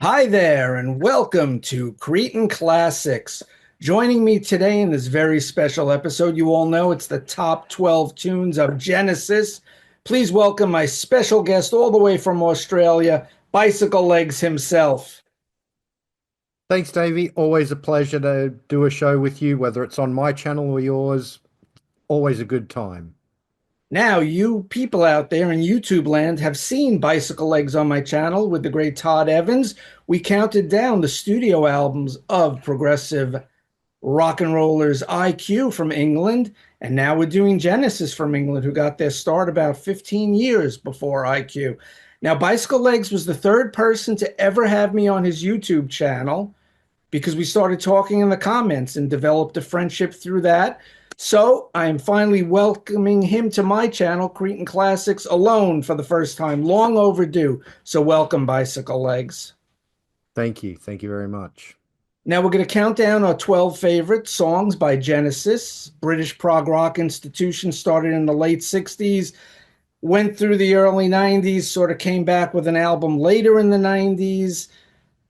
Hi there, and welcome to Cretan Classics. Joining me today in this very special episode, you all know it's the top 12 tunes of Genesis. Please welcome my special guest all the way from Australia, Bicycle Legs himself. Thanks, Davey. Always a pleasure to do a show with you, whether it's on my channel or yours. Always a good time. Now, you people out there in YouTube land have seen Bicycle Legs on my channel with the great Todd Evans. We counted down the studio albums of progressive rock and rollers IQ from England, and now we're doing Genesis from England, who got their start about 15 years before IQ. Now, Bicycle Legs was the third person to ever have me on his YouTube channel because we started talking in the comments and developed a friendship through that. So I am finally welcoming him to my channel, Cretan Classics, alone for the first time. Long overdue. So welcome, Bicycle Legs. Thank you. Thank you very much. Now we're going to count down our 12 favorite songs by Genesis. British prog rock institution started in the late 60s, went through the early 90s, sort of came back with an album later in the 90s.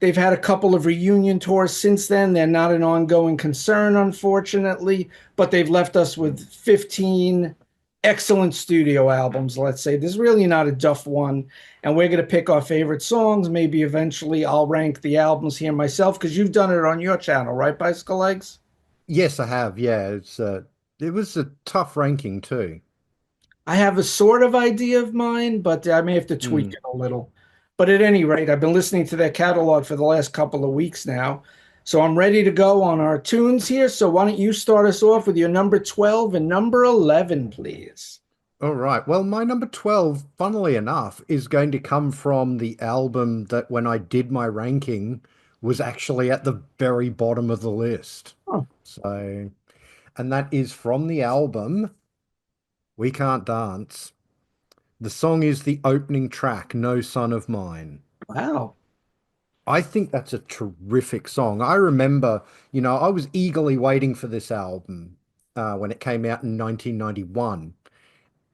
They've had a couple of reunion tours since then. They're not an ongoing concern, unfortunately, but they've left us with 15 excellent studio albums, let's say. There's really not a duff one. And we're going to pick our favorite songs. Maybe eventually I'll rank the albums here myself because you've done it on your channel, right, Bicycle Legs? Yes, I have. Yeah, it was a tough ranking too. I have a sort of idea of mine, but I may have to tweak Mm. it a little. But at any rate, I've been listening to their catalog for the last couple of weeks now. So I'm ready to go on our tunes here. So why don't you start us off with your number 12 and number 11, please? All right. Well, my number 12, funnily enough, is going to come from the album that when I did my ranking was actually at the very bottom of the list. Oh, So, and that is from the album We Can't Dance. The song is the opening track, No Son of Mine. wow. I think that's a terrific song. I remember, I was eagerly waiting for this album when it came out in 1991,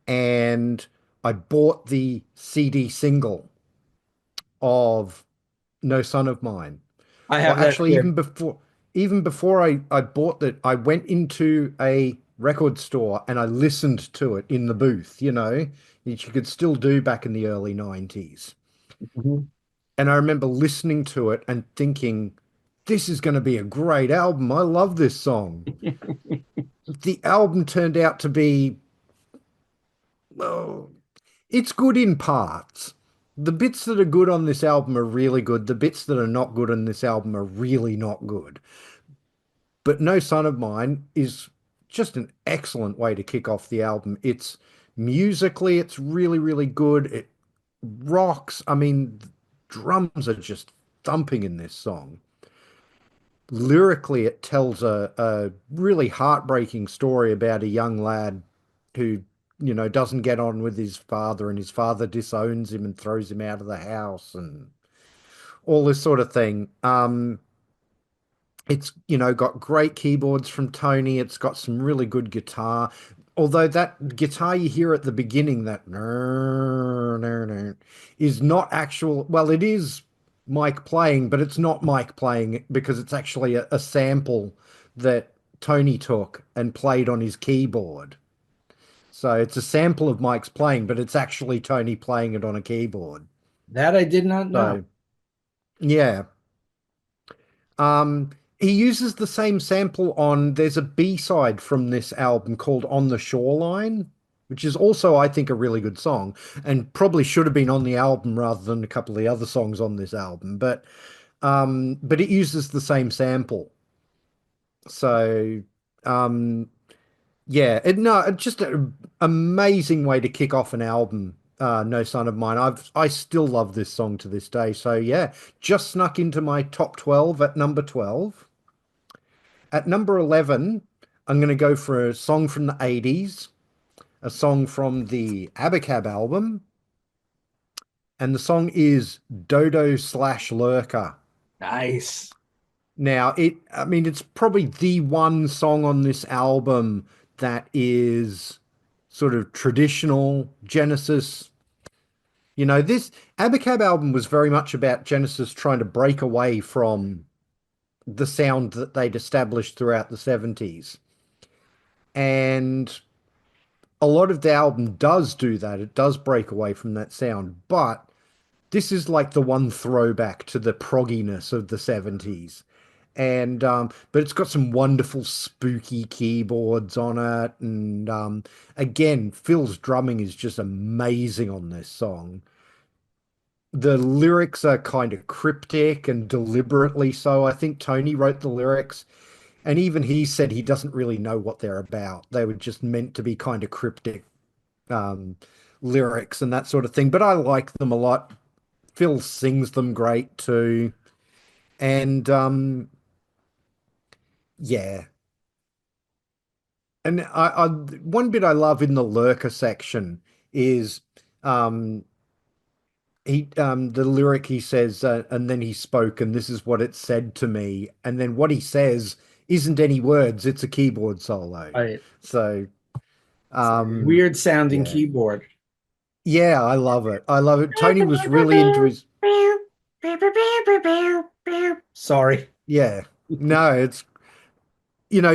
and I bought the CD single of No Son of Mine. I Or have that actually, here. even before I bought that, I went into a record store and I listened to it in the booth, which you could still do back in the early 90s. Mhm. And I remember listening to it and thinking, this is going to be a great album. I love this song. The album turned out to be, well, it's good in parts. The bits that are good on this album are really good. The bits that are not good on this album are really not good. But No Son of Mine is just an excellent way to kick off the album. It's musically, it's really, really good. It rocks. I mean, drums are just thumping in this song. Lyrically, it tells a really heartbreaking story about a young lad who, doesn't get on with his father, and his father disowns him and throws him out of the house and all this sort of thing. It's, got great keyboards from Tony. It's got some really good guitar. Although that guitar you hear at the beginning, that is not actual, well, it is Mike playing, but it's not Mike playing because it's actually a sample that Tony took and played on his keyboard. So it's a sample of Mike's playing, but it's actually Tony playing it on a keyboard. That I did not know. So yeah. Um, he uses the same sample on, there's a B-side from this album called On the Shoreline, which is also, I think, a really good song and probably should have been on the album rather than a couple of the other songs on this album. But it uses the same sample. So, um, yeah, it's just an amazing way to kick off an album. No Son of Mine. I still love this song to this day. So yeah, just snuck into my top 12 at number 12. At number 11, I'm going to go for a song from the 80s, a song from the Abacab album, and the song is Dodo slash Lurker. Nice. Now, I mean, it's probably the one song on this album that is sort of traditional Genesis. This Abacab album was very much about Genesis trying to break away from the sound that they'd established throughout the 70s. And a lot of the album does do that. It does break away from that sound, but this is like the one throwback to the progginess of the 70s. And but it's got some wonderful spooky keyboards on it. And again, Phil's drumming is just amazing on this song. The lyrics are kind of cryptic and deliberately so. I think Tony wrote the lyrics, and even he said he doesn't really know what they're about. They were just meant to be kind of cryptic um, lyrics and that sort of thing. But I like them a lot. Phil sings them great too. And yeah. And one bit I love in the lurker section is um, the lyric he says, and then he spoke, and this is what it said to me. And then what he says isn't any words, it's a keyboard solo. Right. So, It's a um, weird sounding yeah. keyboard. Yeah, I love it. I love it. Tony was really into his, Sorry. yeah. No,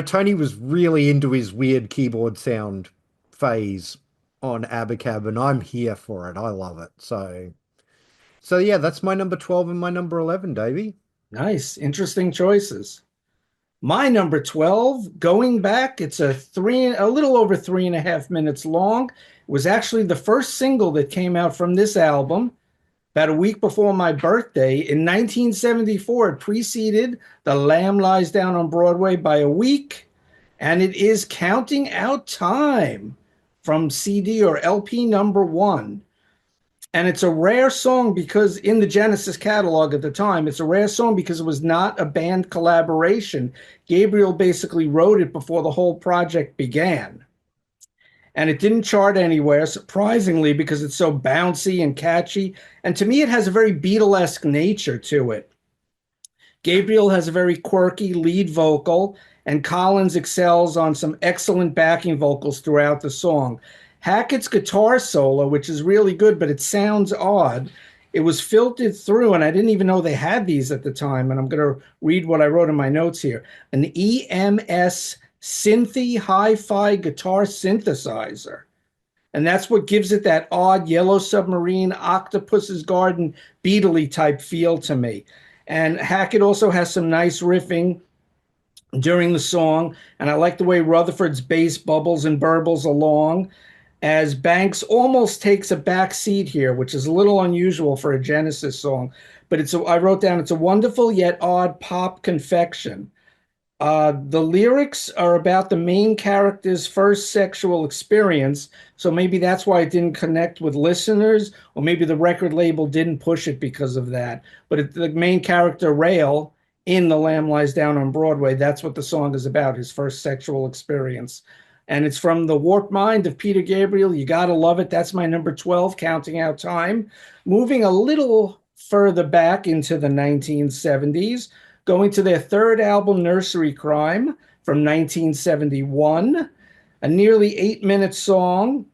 Tony was really into his weird keyboard sound phase on Abacab, and I'm here for it. I love it. So yeah, that's my number 12 and my number 11, Davey. Nice. Interesting choices. My number 12, going back, it's a little over 3.5 minutes long. It was actually the first single that came out from this album about a week before my birthday in 1974. It preceded The Lamb Lies Down on Broadway by a week, and it is Counting Out Time from CD or LP number one. And it's a rare song because in the Genesis catalog at the time, it's a rare song because it was not a band collaboration. Gabriel basically wrote it before the whole project began. And it didn't chart anywhere, surprisingly, because it's so bouncy and catchy. And to me, it has a very Beatlesque nature to it. Gabriel has a very quirky lead vocal, and Collins excels on some excellent backing vocals throughout the song. Hackett's guitar solo, which is really good, but it sounds odd. It was filtered through, and I didn't even know they had these at the time. And I'm going to read what I wrote in my notes here. An EMS Synthy Hi-Fi guitar synthesizer. And that's what gives it that odd Yellow Submarine, Octopus's Garden, Beatley type feel to me. And Hackett also has some nice riffing during the song, and I like the way Rutherford's bass bubbles and burbles along as Banks almost takes a back seat here, which is a little unusual for a Genesis song. But I wrote down it's a wonderful yet odd pop confection. The lyrics are about the main character's first sexual experience, so maybe that's why it didn't connect with listeners, or maybe the record label didn't push it because of that. But the main character, Rail, in The Lamb Lies Down on Broadway, that's what the song is about, his first sexual experience. And it's from The Warped Mind of Peter Gabriel. You gotta love it. That's my number 12, Counting Out Time. Moving a little further back into the 1970s, going to their third album, Nursery Crime, from 1971, a nearly 8-minute song,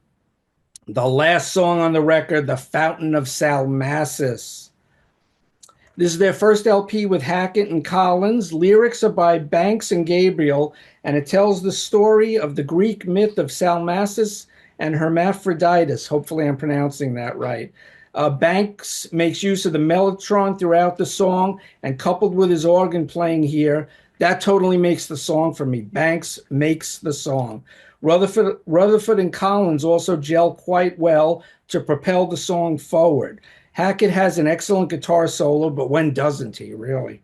the last song on the record, The Fountain of Salmacis. This is their first LP with Hackett and Collins. Lyrics are by Banks and Gabriel, and it tells the story of the Greek myth of Salmacis and Hermaphroditus. Hopefully, I'm pronouncing that right. Banks makes use of the mellotron throughout the song, and coupled with his organ playing here, that totally makes the song for me. Banks makes the song. Rutherford and Collins also gel quite well to propel the song forward. Hackett has an excellent guitar solo, but when doesn't he, really?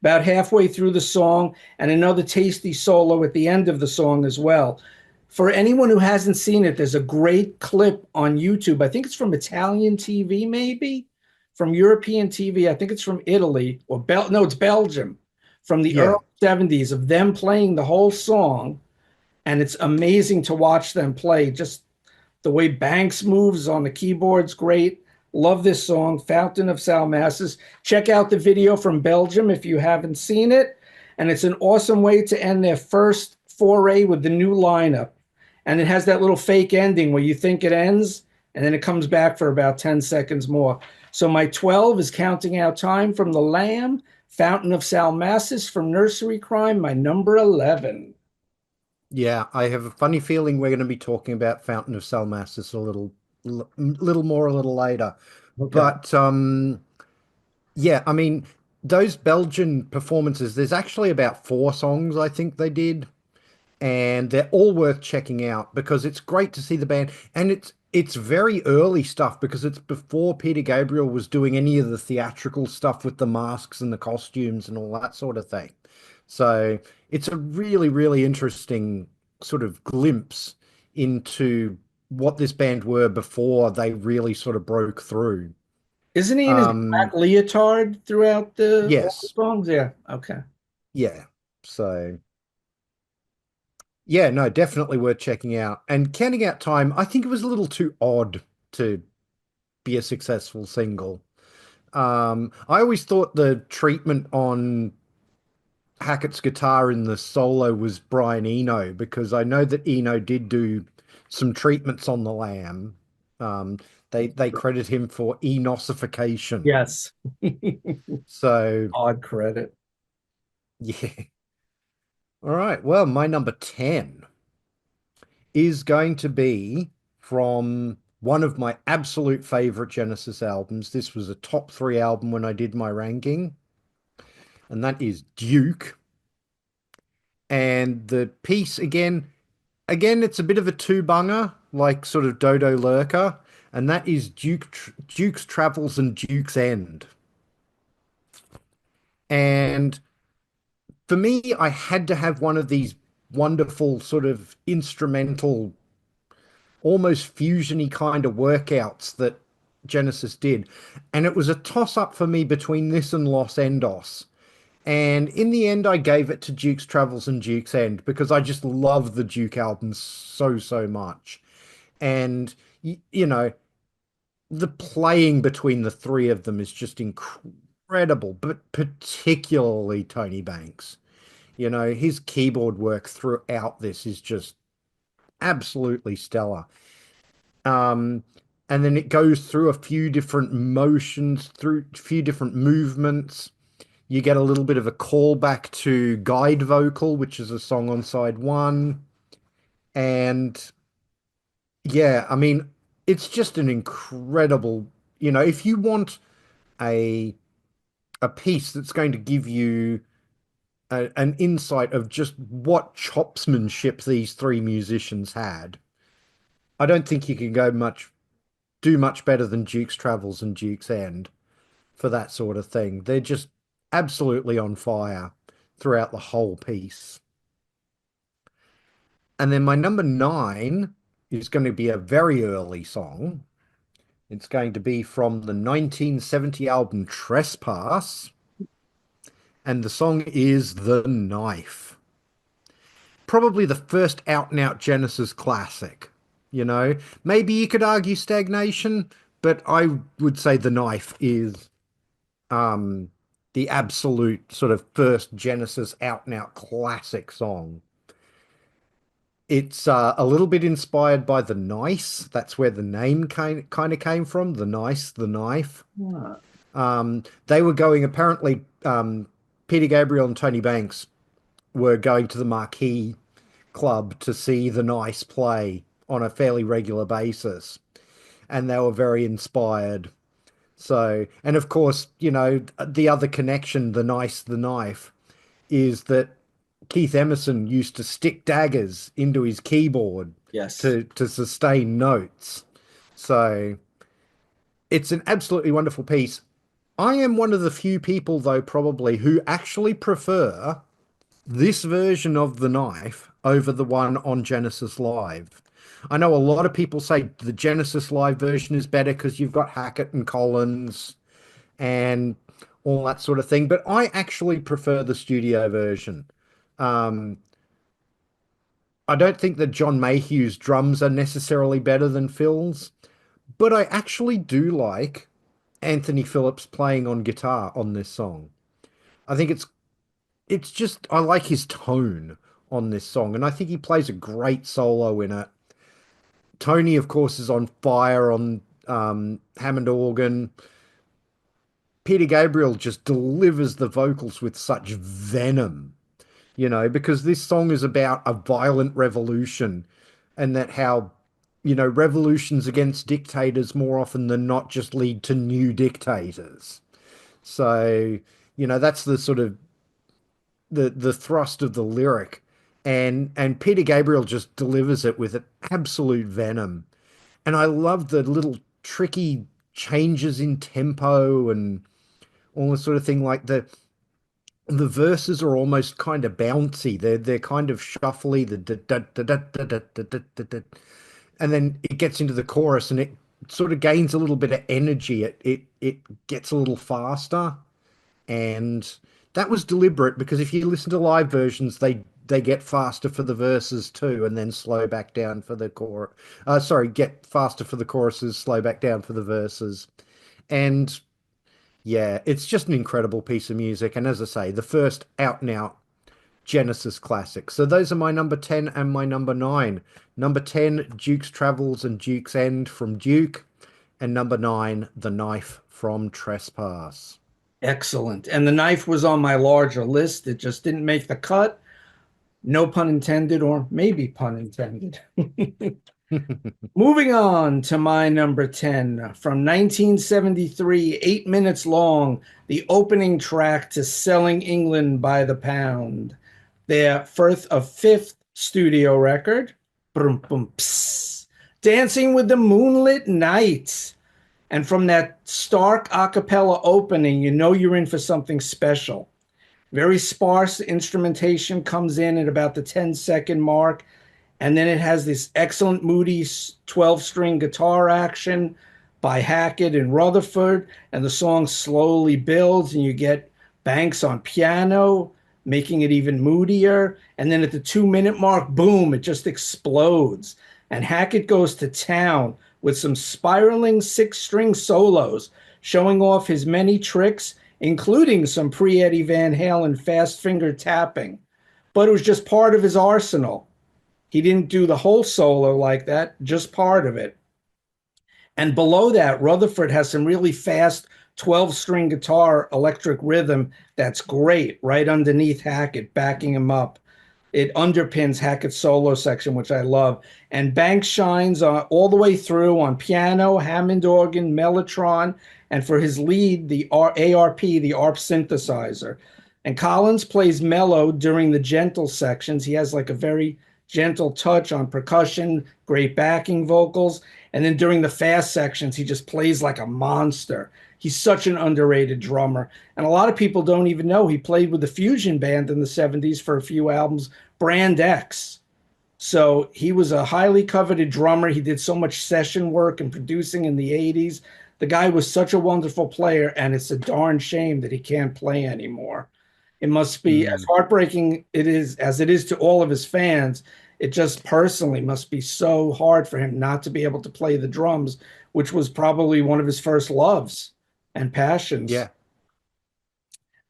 About halfway through the song, and another tasty solo at the end of the song as well. For anyone who hasn't seen it, there's a great clip on YouTube. I think it's from Italian TV, maybe from European TV. I think it's from Italy or no, it's Belgium, from the early Yeah. 70s of them playing the whole song. And it's amazing to watch them play. Just the way Banks moves on the keyboard's great. Love this song, Fountain of Salmacis. Check out the video from Belgium if you haven't seen it. And it's an awesome way to end their first foray with the new lineup. And it has that little fake ending where you think it ends and then it comes back for about 10 seconds more. So my 12 is Counting Out Time from The Lamb, Fountain of Salmacis from Nursery Crime, my number 11. Yeah, I have a funny feeling we're going to be talking about Fountain of Salmacis little more a little later. Okay. But yeah, I mean, those Belgian performances, there's actually about four songs I think they did, and they're all worth checking out because it's great to see the band, and it's very early stuff because it's before Peter Gabriel was doing any of the theatrical stuff with the masks and the costumes and all that sort of thing. So it's a really, really interesting sort of glimpse into what this band were before they really sort of broke through. Isn't he in his black Um, leotard throughout the all the yes, songs? Yeah. Okay. yeah. So yeah, no, definitely worth checking out. And Counting Out Time, I think it was a little too odd to be a successful single. I always thought the treatment on Hackett's guitar in the solo was Brian Eno because I know that Eno did do some treatments on the Lamb. Um, they credit him for enosification. Yes. So Odd credit. yeah. All right. Well, my number 10 is going to be from one of my absolute favorite Genesis albums. This was a top three album when I did my ranking, and that is Duke. And the piece again, it's a bit of a two-bunger, like sort of Dodo Lurker, and that is Duke's Travels and Duke's End. And for me, I had to have one of these wonderful sort of instrumental, almost fusiony kind of workouts that Genesis did. And it was a toss up for me between this and Los Endos. And in the end, I gave it to Duke's Travels and Duke's End because I just love the Duke albums so, so much. And, you know, the playing between the three of them is just incredible, but particularly Tony Banks. You know, his keyboard work throughout this is just absolutely stellar. Um, and then it goes through a few different motions, through a few different movements. You get a little bit of a callback to Guide Vocal, which is a song on side one. And yeah, I mean, it's just an incredible, if you want a a piece that's going to give you an insight of just what chopsmanship these three musicians had, I don't think you can do much better than Duke's Travels and Duke's End for that sort of thing. They're just absolutely on fire throughout the whole piece. And then my number 9 is going to be a very early song. It's going to be from the 1970 album Trespass, and the song is The Knife. Probably the first out and out Genesis classic. You know, maybe you could argue Stagnation, but I would say The Knife is um the absolute sort of first Genesis out and out classic song. It's a little bit inspired by The Nice. That's where the name kind of came from. The Nice, the knife. Huh. They were going apparently. Peter Gabriel and Tony Banks were going to the Marquee Club to see The Nice play on a fairly regular basis, and they were very inspired. So, and of course, the other connection, The Nice, the knife, is that Keith Emerson used to stick daggers into his keyboard Yes. to sustain notes. So it's an absolutely wonderful piece. I am one of the few people, though, probably who actually prefer this version of the knife over the one on Genesis Live. I know a lot of people say the Genesis Live version is better because you've got Hackett and Collins and all that sort of thing, but I actually prefer the studio version. Um, I don't think that John Mayhew's drums are necessarily better than Phil's, but I actually do like Anthony Phillips playing on guitar on this song. I think it's just I like his tone on this song, and I think he plays a great solo in it. Tony, of course, is on fire on Hammond organ. Peter Gabriel just delivers the vocals with such venom, because this song is about a violent revolution and that how, revolutions against dictators more often than not just lead to new dictators. So, that's the sort of the thrust of the lyric. And Peter Gabriel just delivers it with an absolute venom. And I love the little tricky changes in tempo and all this sort of thing. Like the verses are almost kind of bouncy. They're kind of shuffly. And then it gets into the chorus and it sort of gains a little bit of energy. It gets a little faster, and that was deliberate because if you listen to live versions, they get faster for the verses too, and then slow back down for the chorus. Sorry, get faster for the choruses, slow back down for the verses, and yeah, it's just an incredible piece of music. And as I say, the first out and out Genesis classic. So those are my number 10 and my number 9. Number 10, Duke's Travels and Duke's End from Duke. And number 9, The Knife from Trespass. Excellent. And the knife was on my larger list. It just didn't make the cut. No pun intended, or maybe pun intended. Moving on to my number 10 from 1973, 8 minutes long, the opening track to Selling England by the Pound, their fifth studio record. Brum, bum, pss. Dancing with the Moonlit Night. And from that stark a cappella opening, you know you're in for something special. Very sparse instrumentation comes in at about the 10-second mark. And then it has this excellent moody 12-string guitar action by Hackett and Rutherford. And the song slowly builds, and you get Banks on piano, making it even moodier. And then at the 2-minute mark, boom, it just explodes. And Hackett goes to town with some spiraling 6-string solos, showing off his many tricks, including some pre-Eddie Van Halen fast finger tapping. But it was just part of his arsenal. He didn't do the whole solo like that, just part of it. And below that, Rutherford has some really fast 12-string guitar electric rhythm that's great right underneath Hackett, backing him up. It underpins Hackett's solo section, which I love. And Banks shines all the way through on piano, Hammond organ, Mellotron, and for his lead, the ARP, the ARP synthesizer. And Collins plays mellow during the gentle sections. He has like a very gentle touch on percussion, great backing vocals. And then during the fast sections, he just plays like a monster. He's such an underrated drummer. And a lot of people don't even know he played with the Fusion band in the 70s for a few albums, Brand X. So he was a highly coveted drummer. He did so much session work and producing in the 80s. The guy was such a wonderful player, and it's a darn shame that he can't play anymore. It must be as Mm, heartbreaking it is as it is to all of his fans. It just personally must be so hard for him not to be able to play the drums, which was probably one of his first loves and passions. yeah.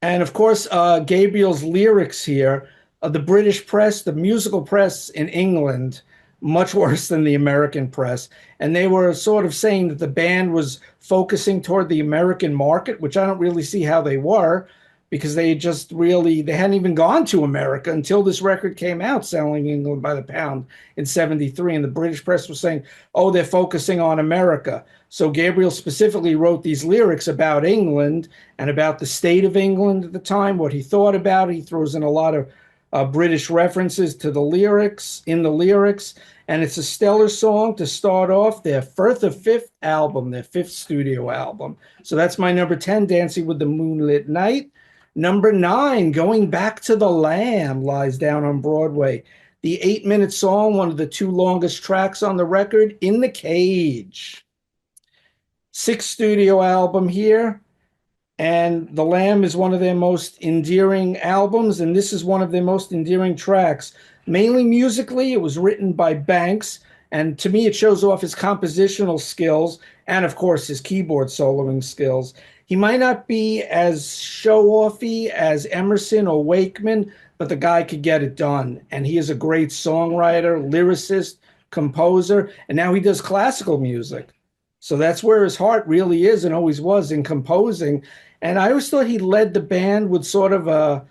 And of course, Gabriel's lyrics here, the British press, the musical press in England, much worse than the American press. And they were sort of saying that the band was focusing toward the American market, which I don't really see how they were, because they hadn't even gone to America until this record came out, Selling England by the Pound in 73. And the British press was saying, oh, they're focusing on America. So Gabriel specifically wrote these lyrics about England and about the state of England at the time, what he thought about it. He throws in a lot of British references to the lyrics, and it's a stellar song to start off their fifth album, their fifth studio album. So that's my number 10, Dancing with the Moonlit Night. Number 9, Going Back to the Lamb, lies down on Broadway. The 8-minute song, one of the 2 longest tracks on the record, In the Cage. 6th studio album here. And The Lamb is one of their most endearing albums, and this is one of their most endearing tracks. Mainly musically, it was written by Banks, and to me, it shows off his compositional skills and, of course, his keyboard soloing skills. He might not be as show-offy as Emerson or Wakeman, but the guy could get it done. And he is a great songwriter, lyricist, composer, and now he does classical music. So that's where his heart really is and always was in composing. And I always thought he led the band with sort of a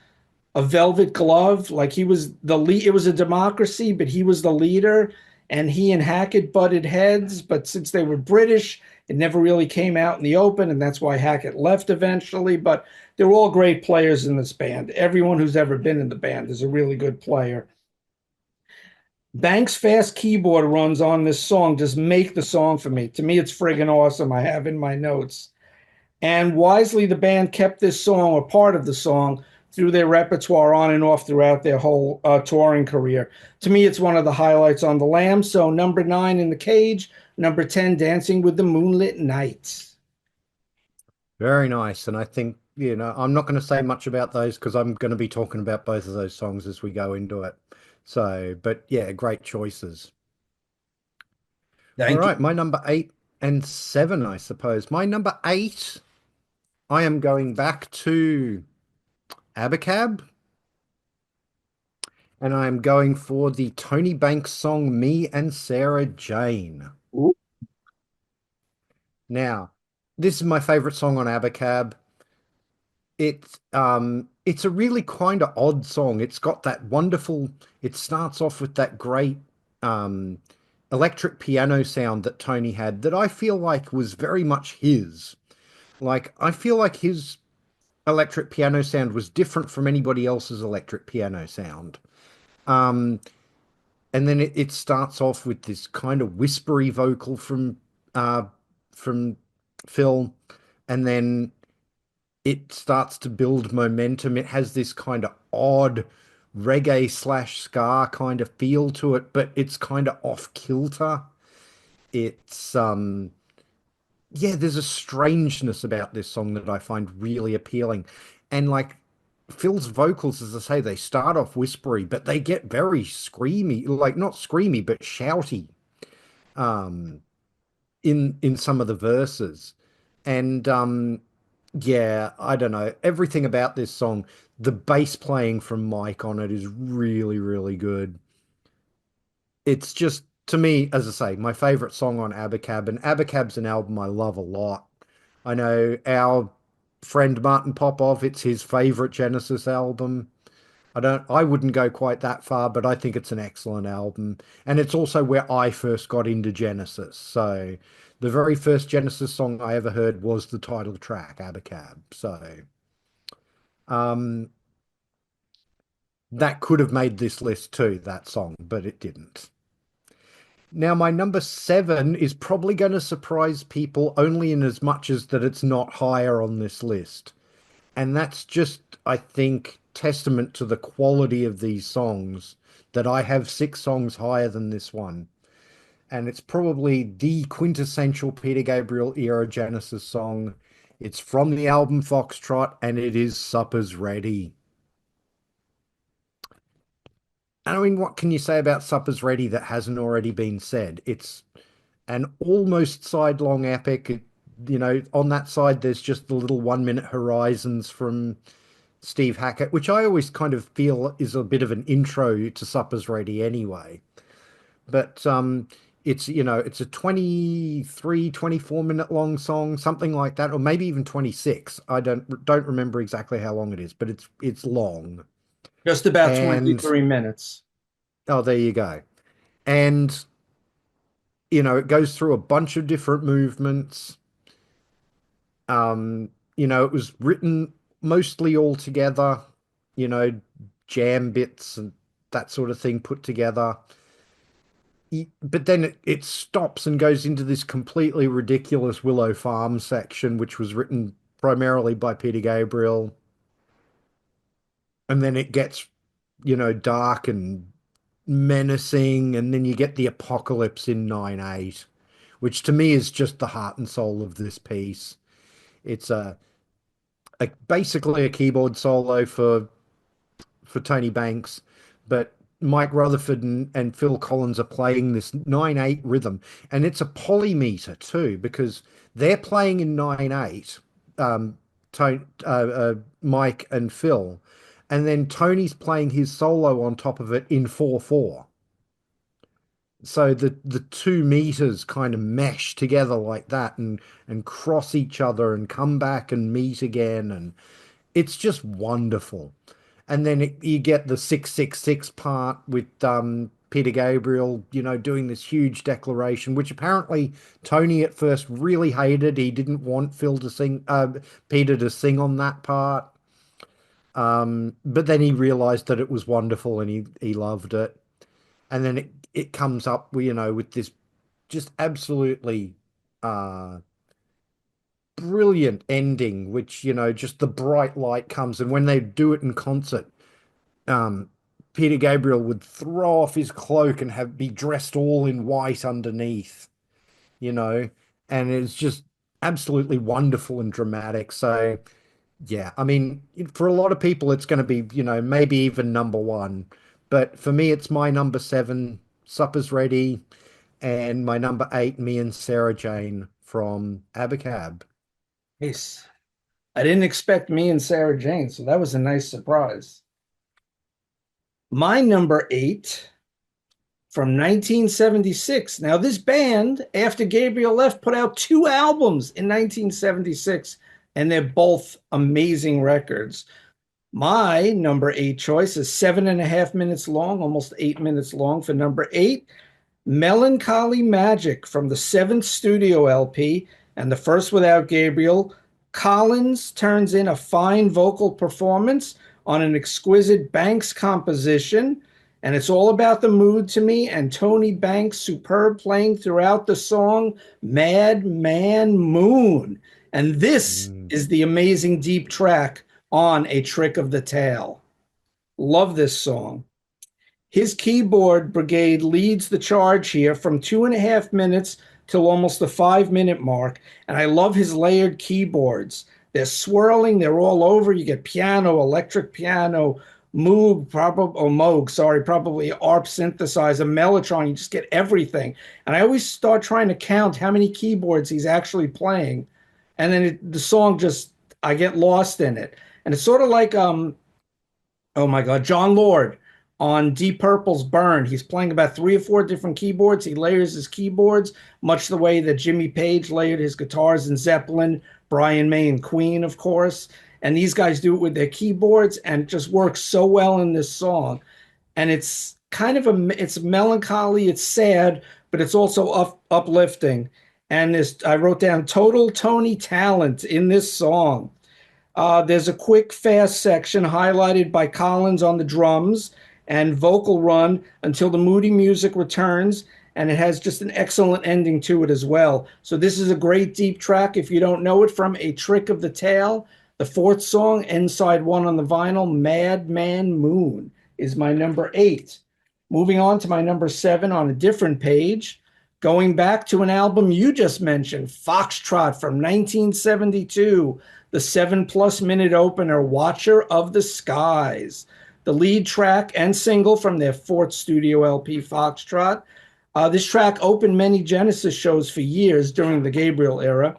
velvet glove, like he was the lead. It was a democracy, but he was the leader, and he and Hackett butted heads. But since they were British, it never really came out in the open, and that's why Hackett left eventually. But they're all great players in this band. Everyone who's ever been in the band is a really good player. Banks' fast keyboard runs on this song just make the song for me. To me, it's friggin' awesome. I have in my notes. And wisely, the band kept this song or part of the song through their repertoire on and off throughout their whole touring career. To me, it's one of the highlights on The Lamb. So, number 9 in the cage, number 10, Dancing with the Moonlit Nights. Very nice. And I think, I'm not going to say much about those because I'm going to be talking about both of those songs as we go into it. So, but yeah, great choices. All Thank right, you. my number 8 and 7, I suppose. My number 8, I am going back to Abacab, and I am going for the Tony Banks song "Me and Sarah Jane." Ooh. Now, this is my favorite song on Abacab. It's a really kind of odd song. It's got that wonderful, it starts off with that great um electric piano sound that Tony had that I feel like was very much his. Like I feel like his electric piano sound was different from anybody else's electric piano sound. Um and then it starts off with this kind of whispery vocal uh from Phil, and then it starts to build momentum. It has this kind of odd reggae slash ska kind of feel to it, but it's kind of off kilter. It's yeah, there's a strangeness about this song that I find really appealing. And like Phil's vocals, as I say, they start off whispery, but they get very screamy, like not screamy, but shouty um in some of the verses. And yeah, I don't know. Everything about this song, the bass playing from Mike on it is really, really good. It's just, to me, as I say, my favorite song on Abacab, and Abacab's an album I love a lot. I know our friend Martin Popov, it's his favorite Genesis album. I wouldn't go quite that far, but I think it's an excellent album. And it's also where I first got into Genesis. So the very first Genesis song I ever heard was the title track, Abacab. So um, that could have made this list too, that song, but it didn't. Now, my number 7 is probably going to surprise people only in as much as that it's not higher on this list. And that's just, I think, testament to the quality of these songs that I have 6 songs higher than this one. And it's probably the quintessential Peter Gabriel era Genesis song. It's from the album Foxtrot, and it is Supper's Ready. And I mean, what can you say about Supper's Ready that hasn't already been said? It's an almost sidelong epic. On that side, there's just the little 1 minute horizons from Steve Hackett, which I always kind of feel is a bit of an intro to Supper's Ready anyway. But it's a 23, 24 minute long song, something like that, or maybe even 26. I don't remember exactly how long it is, but it's long. Just about And 23 minutes. oh, there you go. And it goes through a bunch of different movements. It was written mostly all together, you know, jam bits and that sort of thing put together. But then it stops and goes into this completely ridiculous Willow Farm section, which was written primarily by Peter Gabriel. And then it gets, dark and menacing. And then you get the apocalypse in 9/8, which to me is just the heart and soul of this piece. It's basically a keyboard solo for Tony Banks, but Mike Rutherford and Phil Collins are playing this 9/8 rhythm, and it's a polymeter too because they're playing in 9/8, Tony, Mike and Phil, and then Tony's playing his solo on top of it in 4/4. So the 2 meters kind of mesh together like that and cross each other and come back and meet again, and it's just wonderful. And then you get the 666 part with Peter Gabriel, doing this huge declaration, which apparently Tony at first really hated. He didn't want Peter to sing on that part. But then he realized that it was wonderful and he loved it. And then it comes up, with this just absolutely uh brilliant ending, which, just the bright light comes. And when they do it in concert, um, Peter Gabriel would throw off his cloak and have be dressed all in white underneath, you know, and it's just absolutely wonderful and dramatic. So, yeah, I mean, for a lot of people, it's going to be, maybe even number one. But for me, it's my number seven, Supper's Ready, and my number eight, Me and Sarah Jane from Abacab. Nice. I didn't expect me and Sarah Jane, so that was a nice surprise. My number eight from 1976. Now, this band, after Gabriel left, put out two albums in 1976, and they're both amazing records. My number eight choice is 7.5 minutes long, almost 8 minutes long for number eight. Melancholy Magic from the seventh studio LP and the first without Gabriel. Collins turns in a fine vocal performance on an exquisite Banks composition, and it's all about the mood to me. And Tony Banks' superb playing throughout the song, Mad Man Moon. And this Mm. is the amazing deep track on A Trick of the Tail. Love this song. His keyboard brigade leads the charge here from 2.5 minutes till almost the 5 minute mark. And I love his layered keyboards. They're swirling, they're all over. You get piano, electric piano, probably ARP synthesizer, Mellotron. You just get everything. And I always start trying to count how many keyboards he's actually playing. And then the song just, I get lost in it. And it's sort of like oh my God, John Lord on Deep Purple's Burn. He's playing about three or four different keyboards. He layers his keyboards much the way that Jimmy Page layered his guitars in Zeppelin, Brian May and Queen, of course. And these guys do it with their keyboards, and it just works so well in this song. And it's kind of it's melancholy, it's sad, but it's also uplifting. And this, I wrote down total Tony talent in this song. There's a quick, fast section highlighted by Collins on the drums and vocal run until the moody music returns, and it has just an excellent ending to it as well. So this is a great deep track if you don't know it from A Trick of the Tail. The fourth song, end side one on the vinyl, Madman Moon, is my number eight. Moving on to my number seven on a different page, going back to an album you just mentioned, Foxtrot from 1972, the 7+ minute opener, Watcher of the Skies, the lead track and single from their fourth studio LP, Foxtrot. This track opened many Genesis shows for years during the Gabriel era.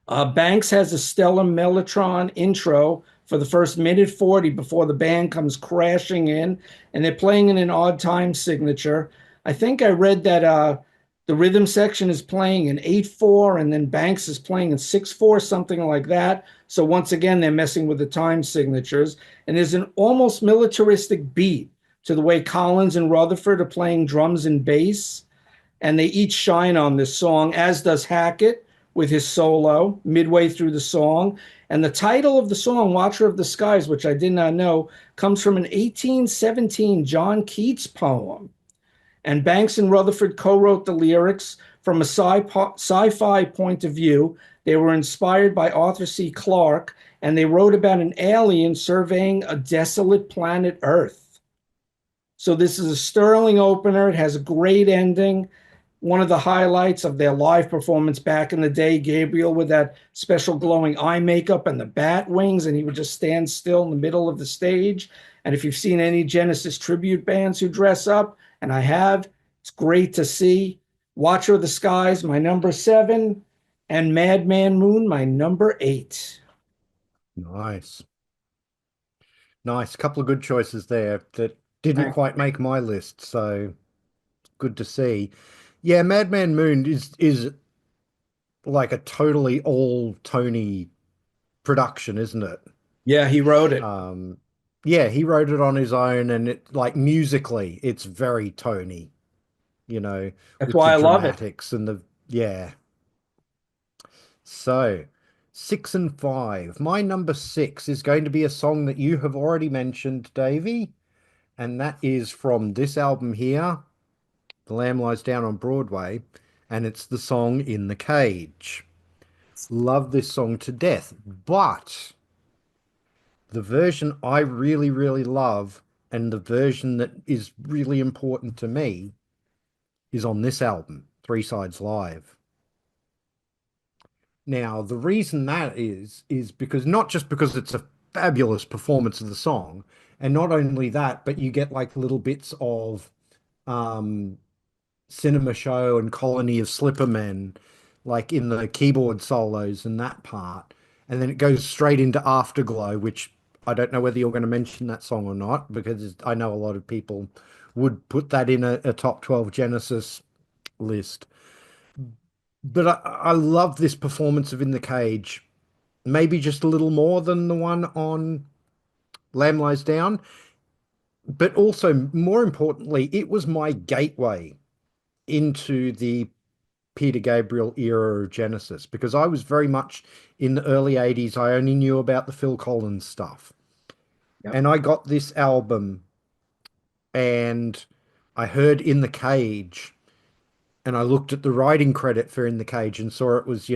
Banks has a stellar Mellotron intro for the first minute 40 before the band comes crashing in, and they're playing in an odd time signature. I think I read that the rhythm section is playing in 8/4, and then Banks is playing in 6/4, something like that. So once again, they're messing with the time signatures. And there's an almost militaristic beat to the way Collins and Rutherford are playing drums and bass, and they each shine on this song, as does Hackett with his solo midway through the song. And the title of the song, Watcher of the Skies, which I did not know, comes from an 1817 John Keats poem. And Banks and Rutherford co-wrote the lyrics from a sci-fi point of view. They were inspired by Arthur C. Clarke, and they wrote about an alien surveying a desolate planet Earth. So this is a sterling opener. It has a great ending. One of the highlights of their live performance back in the day, Gabriel with that special glowing eye makeup and the bat wings, and he would just stand still in the middle of the stage. And if you've seen any Genesis tribute bands who dress up, and I have, it's great to see. Watcher of the Skies, my number seven, and Madman Moon, my number eight. Nice. Nice. Couple of good choices there that didn't Thank quite make my list. So good to see. Yeah, Madman Moon is like a totally all Tony production, isn't it? Yeah, he wrote it. Um, yeah, he wrote it on his own, and it like musically, it's very Tony, you know, That's with the why I love it. dramatics and the yeah. So, six and five. My number six is going to be a song that you have already mentioned, Davey, and that is from this album here, The Lamb Lies Down on Broadway, and it's the song In the Cage. Love this song to death, but the version I really, really love and the version that is really important to me is on this album, Three Sides Live. Now, the reason that is because not just because it's a fabulous performance of the song, and not only that, but you get like little bits of um Cinema Show and Colony of Slippermen, like in the keyboard solos and that part. And then it goes straight into Afterglow, which I don't know whether you're going to mention that song or not, because I know a lot of people would put that in a top 12 Genesis list. But I love this performance of In the Cage, maybe just a little more than the one on Lamb Lies Down, but also more importantly, it was my gateway into the Peter Gabriel era of Genesis because I was very much in the early 80s. I only knew about the Phil Collins stuff. Yep. And I got this album and I heard In the Cage and I looked at the writing credit for In the Cage and saw it was,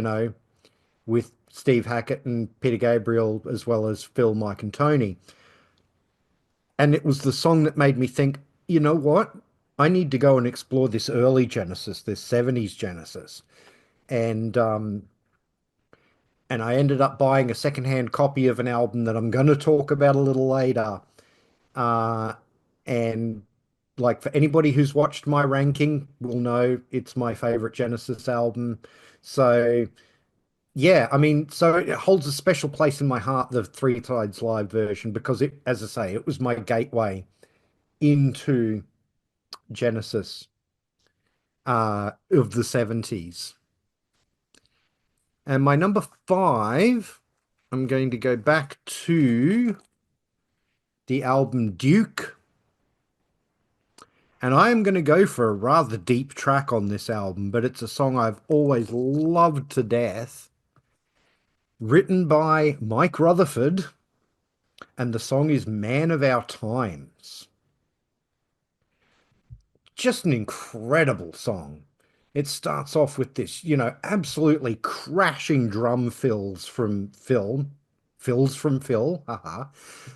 with Steve Hackett and Peter Gabriel as well as Phil, Mike, and Tony. And it was the song that made me think, you know what? I need to go and explore this early Genesis, this 70s Genesis. And and I ended up buying a secondhand copy of an album that I'm going to talk about a little later. Uh, and like for anybody who's watched my ranking will know it's my favorite Genesis album. So yeah, I mean, so it holds a special place in my heart, the Three Tides Live version, because it, as I say, it was my gateway into Genesis of the 70s. And my number five, I'm going to go back to the album Duke. And I am going to go for a rather deep track on this album, but it's a song I've always loved to death. Written by Mike Rutherford, and the song is Man of Our Times. Just an incredible song. It starts off with this, absolutely crashing drum fills from Phil, haha.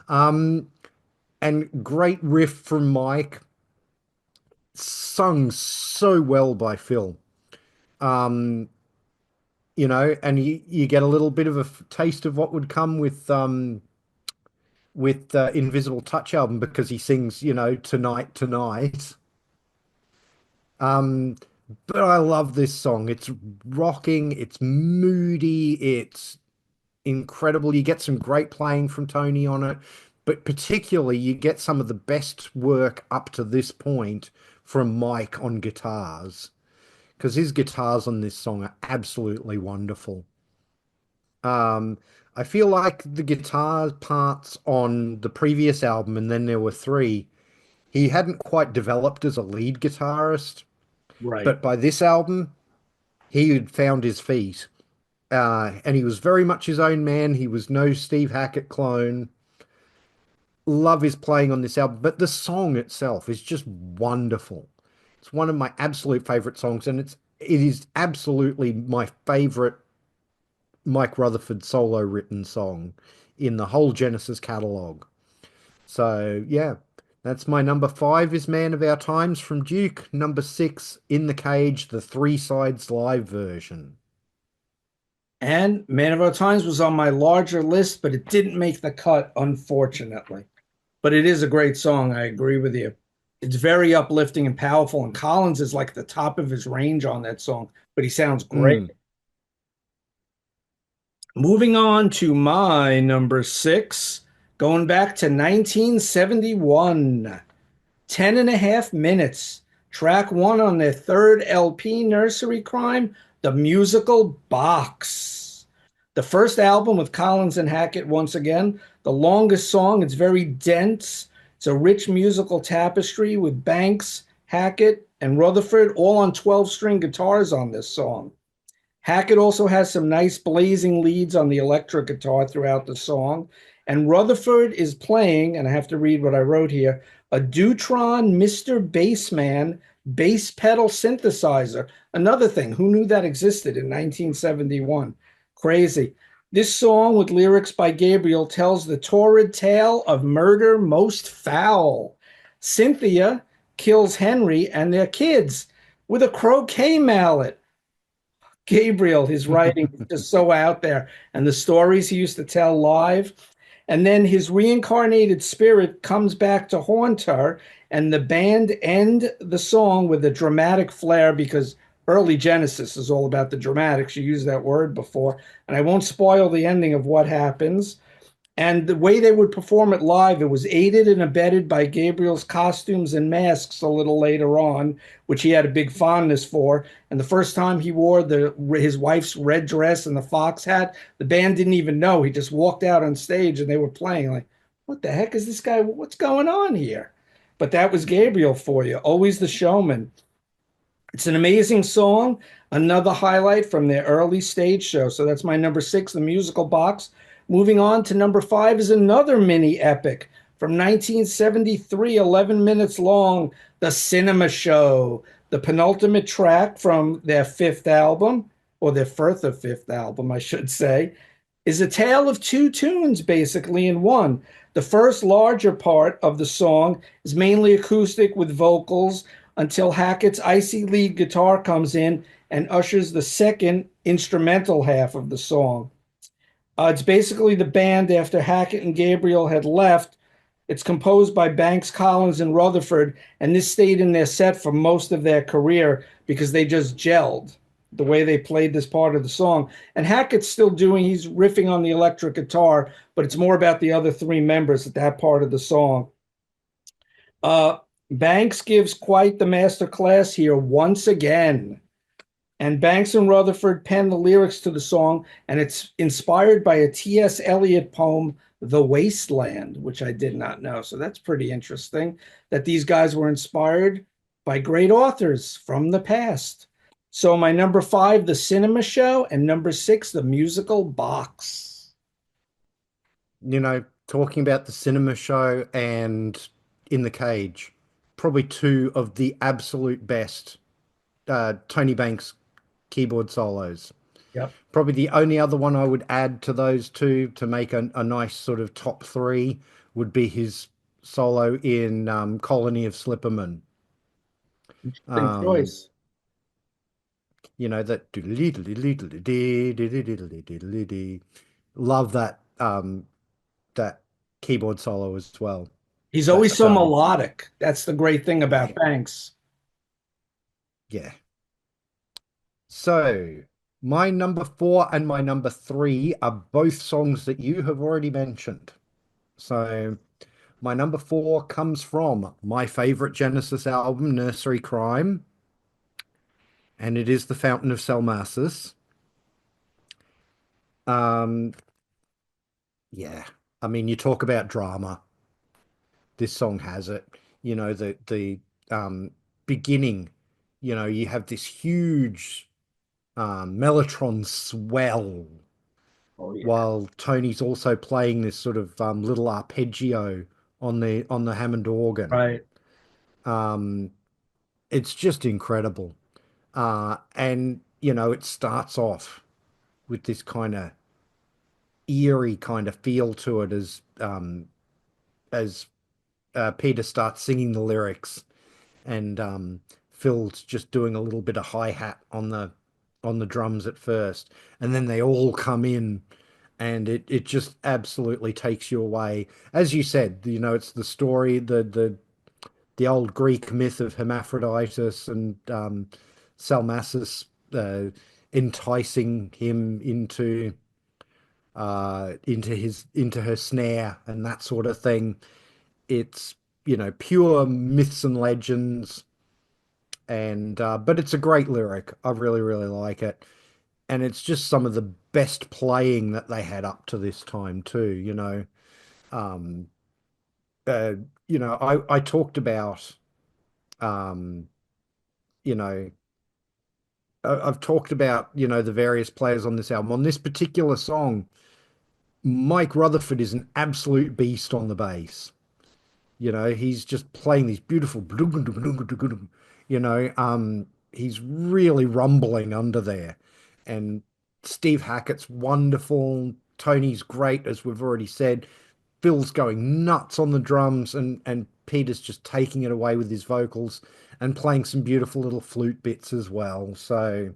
Um, and great riff from Mike, sung so well by Phil. Um, and you get a little bit of a taste of what would come with Invisible Touch album because he sings, Tonight, Tonight. Um, but I love this song. It's rocking, it's moody, it's incredible. You get some great playing from Tony on it, but particularly you get some of the best work up to this point from Mike on guitars because his guitars on this song are absolutely wonderful. Um, I feel like the guitar parts on the previous album, and then there were three, he hadn't quite developed as a lead guitarist, Right. but by this album, he had found his feet. And he was very much his own man. He was no Steve Hackett clone. Love his playing on this album, but the song itself is just wonderful. It's one of my absolute favorite songs, and it is absolutely my favorite Mike Rutherford solo written song in the whole Genesis catalog. So yeah, that's my number five is Man of Our Times from Duke. Number six, In the Cage, the Three Sides live version. And Man of Our Times was on my larger list, but it didn't make the cut, unfortunately. But it is a great song. I agree with you. It's very uplifting and powerful, and Collins is like the top of his range on that song, but he sounds great. Mm. Moving on to my number six, going back to 1971, 10 and a half minutes, Track one on their third LP, Nursery Crime, The Musical Box. The first album with Collins and Hackett once again. The longest song, it's very dense. It's a rich musical tapestry with Banks, Hackett, and Rutherford all on 12-string guitars on this song. Hackett also has some nice blazing leads on the electric guitar throughout the song. And Rutherford is playing, and I have to read what I wrote here, a Dutron Mr. Bassman bass pedal synthesizer. Another thing, who knew that existed in 1971? Crazy. This song with lyrics by Gabriel tells the torrid tale of murder most foul. Cynthia kills Henry and their kids with a croquet mallet. Gabriel, his writing is just so out there, and the stories he used to tell live. And then his reincarnated spirit comes back to haunt her, and the band end the song with a dramatic flair because early Genesis is all about the dramatics. You used that word before, and I won't spoil the ending of what happens. And the way they would perform it live, it was aided and abetted by Gabriel's costumes and masks a little later on, which he had a big fondness for. And the first time he wore his wife's red dress and the fox hat, the band didn't even know. He just walked out on stage and they were playing like, what the heck is this guy? What's going on here? But that was Gabriel for you, always the showman. It's an amazing song, another highlight from their early stage show. So that's my number six, The Musical Box. Moving on to number five is another mini epic from 1973, 11 minutes long, The Cinema Show, the penultimate track from their fifth album, or their fourth or fifth album, I should say, is a tale of two tunes basically in one. The first larger part of the song is mainly acoustic with vocals until Hackett's icy lead guitar comes in and ushers the second instrumental half of the song. It's basically the band after Hackett and Gabriel had left. It's composed by Banks, Collins, and Rutherford, and this stayed in their set for most of their career because they just gelled the way they played this part of the song. And Hackett's still he's riffing on the electric guitar, but it's more about the other three members at that part of the song. Uh, Banks gives quite the master class here once again. And Banks and Rutherford penned the lyrics to the song, and it's inspired by a T.S. Eliot poem, The Wasteland, which I did not know. So that's pretty interesting that these guys were inspired by great authors from the past. So my number five, The Cinema Show, and number six, The Musical Box. Talking about the cinema show and In the Cage, probably two of the absolute best Tony Banks keyboard solos. Yep. Probably the only other one I would add to those two to make a nice sort of top three would be his solo in Colony of Slipperman. Interesting Um, choice. that love that keyboard solo as well. He's always But so melodic. That's the great thing about yeah, Banks. yeah. So my number four and my number three are both songs that you have already mentioned. So my number four comes from my favorite Genesis album, Nursery Crime, and it is The Fountain of Salmacis. Um, yeah, I mean, you talk about drama. This song has it. The beginning, you have this huge mellotron swell Oh yeah. while Tony's also playing this sort of little arpeggio on the Hammond organ. Right. Um, it's just incredible. And it starts off with this kind of eerie kind of feel to it as Peter starts singing the lyrics and Phil's just doing a little bit of hi-hat on the drums at first, and then they all come in and it just absolutely takes you away. As you said, it's the story, the old Greek myth of Hermaphroditus and Salmacis enticing him into her snare and that sort of thing. It's pure myths and legends. And but it's a great lyric. I really, really like it. And it's just some of the best playing that they had up to this time too, you know. Um uh I talked about um you know I've talked about, the various players on this album. On this particular song, Mike Rutherford is an absolute beast on the bass. He's just playing these beautiful, he's really rumbling under there. And Steve Hackett's wonderful. Tony's great, as we've already said. Phil's going nuts on the drums, and Peter's just taking it away with his vocals and playing some beautiful little flute bits as well. So,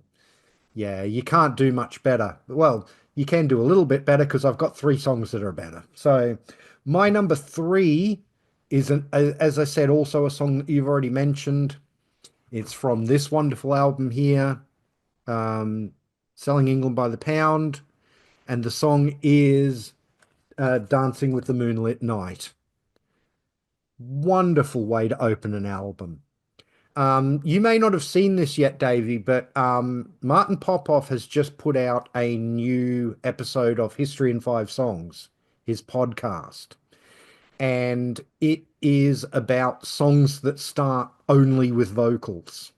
yeah, you can't do much better. Well, you can do a little bit better because I've got three songs that are better. So, my number three is, as I said, also a song that you've already mentioned. It's from this wonderful album here, um, Selling England by the Pound, and the song is Dancing with the Moonlit Night. Wonderful way to open an album. You may not have seen this yet, Davey, but Martin Popoff has just put out a new episode of History in Five Songs, his podcast. And it is about songs that start only with vocals.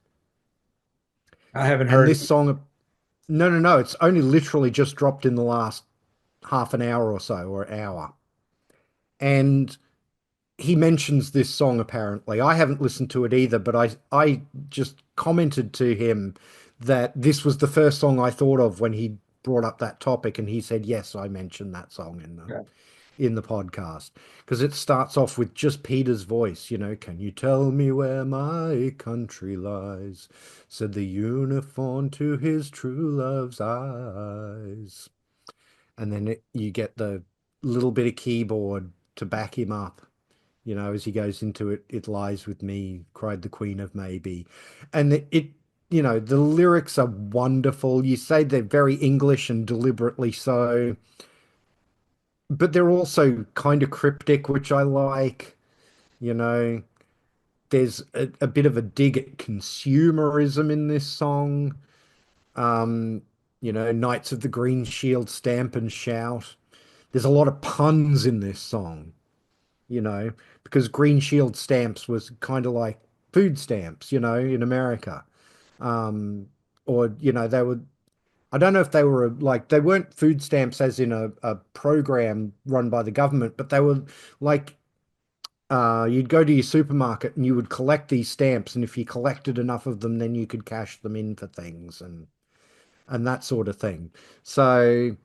I haven't And heard. this song, no, no, no, it's only literally just dropped in the last half an hour or so, or hour. And he mentions this song apparently. I haven't listened to it either, but I just commented to him that this was the first song I thought of when he brought up that topic, and he said, "Yes, I mentioned that song in the podcast because it starts off with just Peter's voice, can you tell me where my country lies? Said the unicorn to his true love's eyes." And then you get the little bit of keyboard to back him up, as he goes into it. "It lies with me," cried the Queen of Maybe. And the lyrics are wonderful. You say they're very English and deliberately so, but they're also kind of cryptic, which I like. You know, there's a bit of a dig at consumerism in this song. Um, Knights of the Green Shield stamp and shout. There's a lot of puns in this song, because Green Shield stamps was kind of like food stamps, in America. Or, they were, I don't know if they were like, they weren't food stamps as in a program run by the government, but they were like, you'd go to your supermarket and you would collect these stamps, and if you collected enough of them, then you could cash them in for things and that sort of thing. So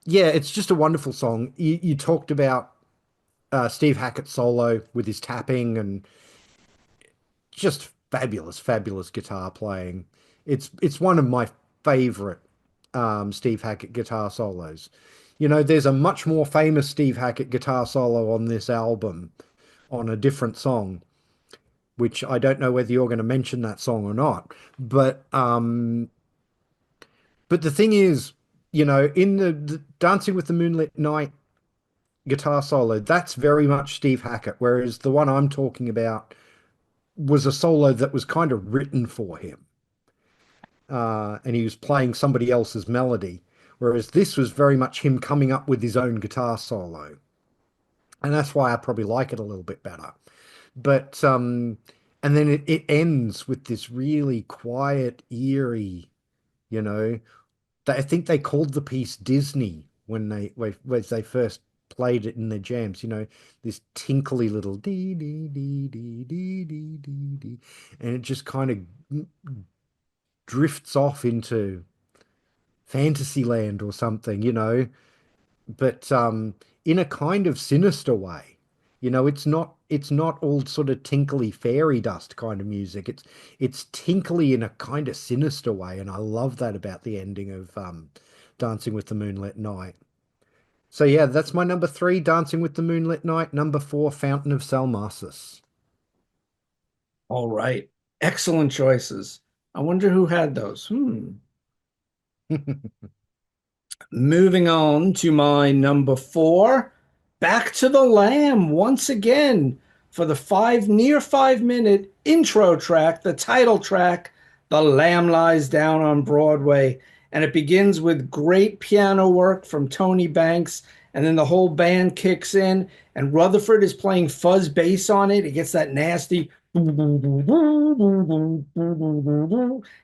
yeah, it's just a wonderful song. You talked about Steve Hackett solo with his tapping and just fabulous, fabulous guitar playing. It's one of my favorite Steve Hackett guitar solos. There's a much more famous Steve Hackett guitar solo on this album on a different song, which I don't know whether you're going to mention that song or not. But the thing is, in the Dancing with the Moonlit Night guitar solo, that's very much Steve Hackett, whereas the one I'm talking about was a solo that was kind of written for him, and he was playing somebody else's melody, whereas this was very much him coming up with his own guitar solo, and that's why I probably like it a little bit better. But and then it ends with this really quiet, eerie, you know. I think they called the piece Disney when they first played it in their jams. This tinkly little dee dee dee dee dee dee dee dee, and it just kind of drifts off into Fantasyland or something. But in a kind of sinister way. It's not all sort of tinkly fairy dust kind of music. It's tinkly in a kind of sinister way, and I love that about the ending of Dancing with the Moonlit Night. So yeah, that's my number three, Dancing with the Moonlit Night. Number four, Fountain of Salmacis. All right. Excellent choices. I wonder who had those. Moving on to my number four, Back to the Lamb once again. for the near 5 minute intro track, the title track, The Lamb Lies Down on Broadway. And it begins with great piano work from Tony Banks. And then the whole band kicks in, and Rutherford is playing fuzz bass on it. It gets that nasty,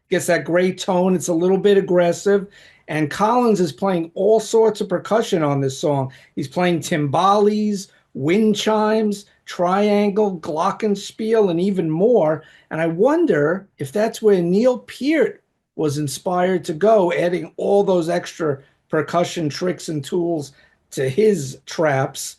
gets that great tone. It's a little bit aggressive. And Collins is playing all sorts of percussion on this song. He's playing timbales, wind chimes, triangle, glockenspiel, and even more. And I wonder if that's where Neil Peart was inspired to go, adding all those extra percussion tricks and tools to his traps.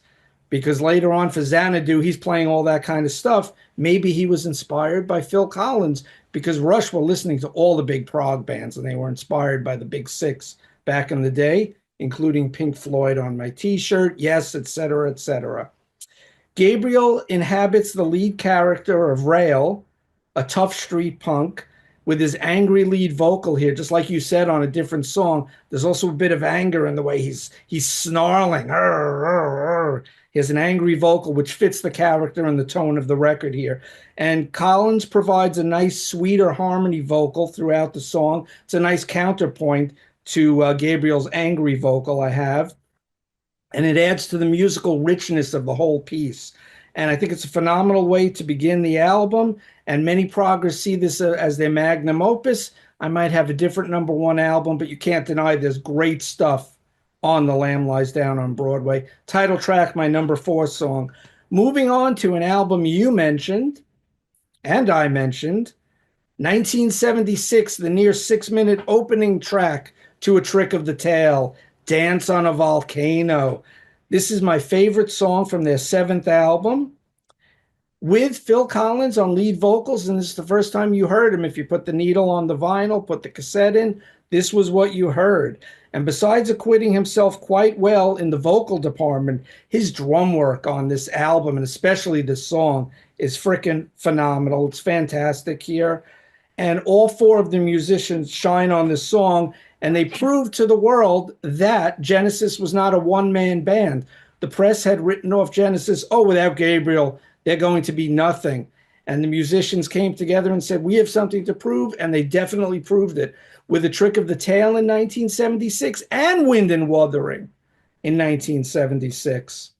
Because later on for Xanadu, he's playing all that kind of stuff. Maybe he was inspired by Phil Collins because Rush were listening to all the big prog bands and they were inspired by the big six back in the day, including Pink Floyd on my t-shirt, yes, etc., etc. Gabriel inhabits the lead character of Rail, a tough street punk, with his angry lead vocal here, just like you said on a different song. There's also a bit of anger in the way he's snarling. Arr, arr, arr. He has an angry vocal, which fits the character and the tone of the record here. And Collins provides a nice, sweeter harmony vocal throughout the song. It's a nice counterpoint to Gabriel's angry vocal I have, and it adds to the musical richness of the whole piece. And I think it's a phenomenal way to begin the album. And many proggers see this as their magnum opus. I might have a different number one album, but you can't deny there's great stuff on The Lamb Lies Down on Broadway. Title track, my number four song. Moving on to an album you mentioned and I mentioned, 1976, the near 6 minute opening track to A Trick of the Tail, Dance on a Volcano. This is my favorite song from their seventh album with Phil Collins on lead vocals. And this is the first time you heard him. If you put the needle on the vinyl, put the cassette in, this was what you heard. And besides acquitting himself quite well in the vocal department, his drum work on this album, and especially this song, is freaking phenomenal. It's fantastic here. And all four of the musicians shine on this song, and they proved to the world that Genesis was not a one-man band. The press had written off Genesis, oh, without Gabriel, they're going to be nothing. And the musicians came together and said, we have something to prove, and they definitely proved it with A Trick of the Tail in 1976 and Wind and Wuthering in 1976.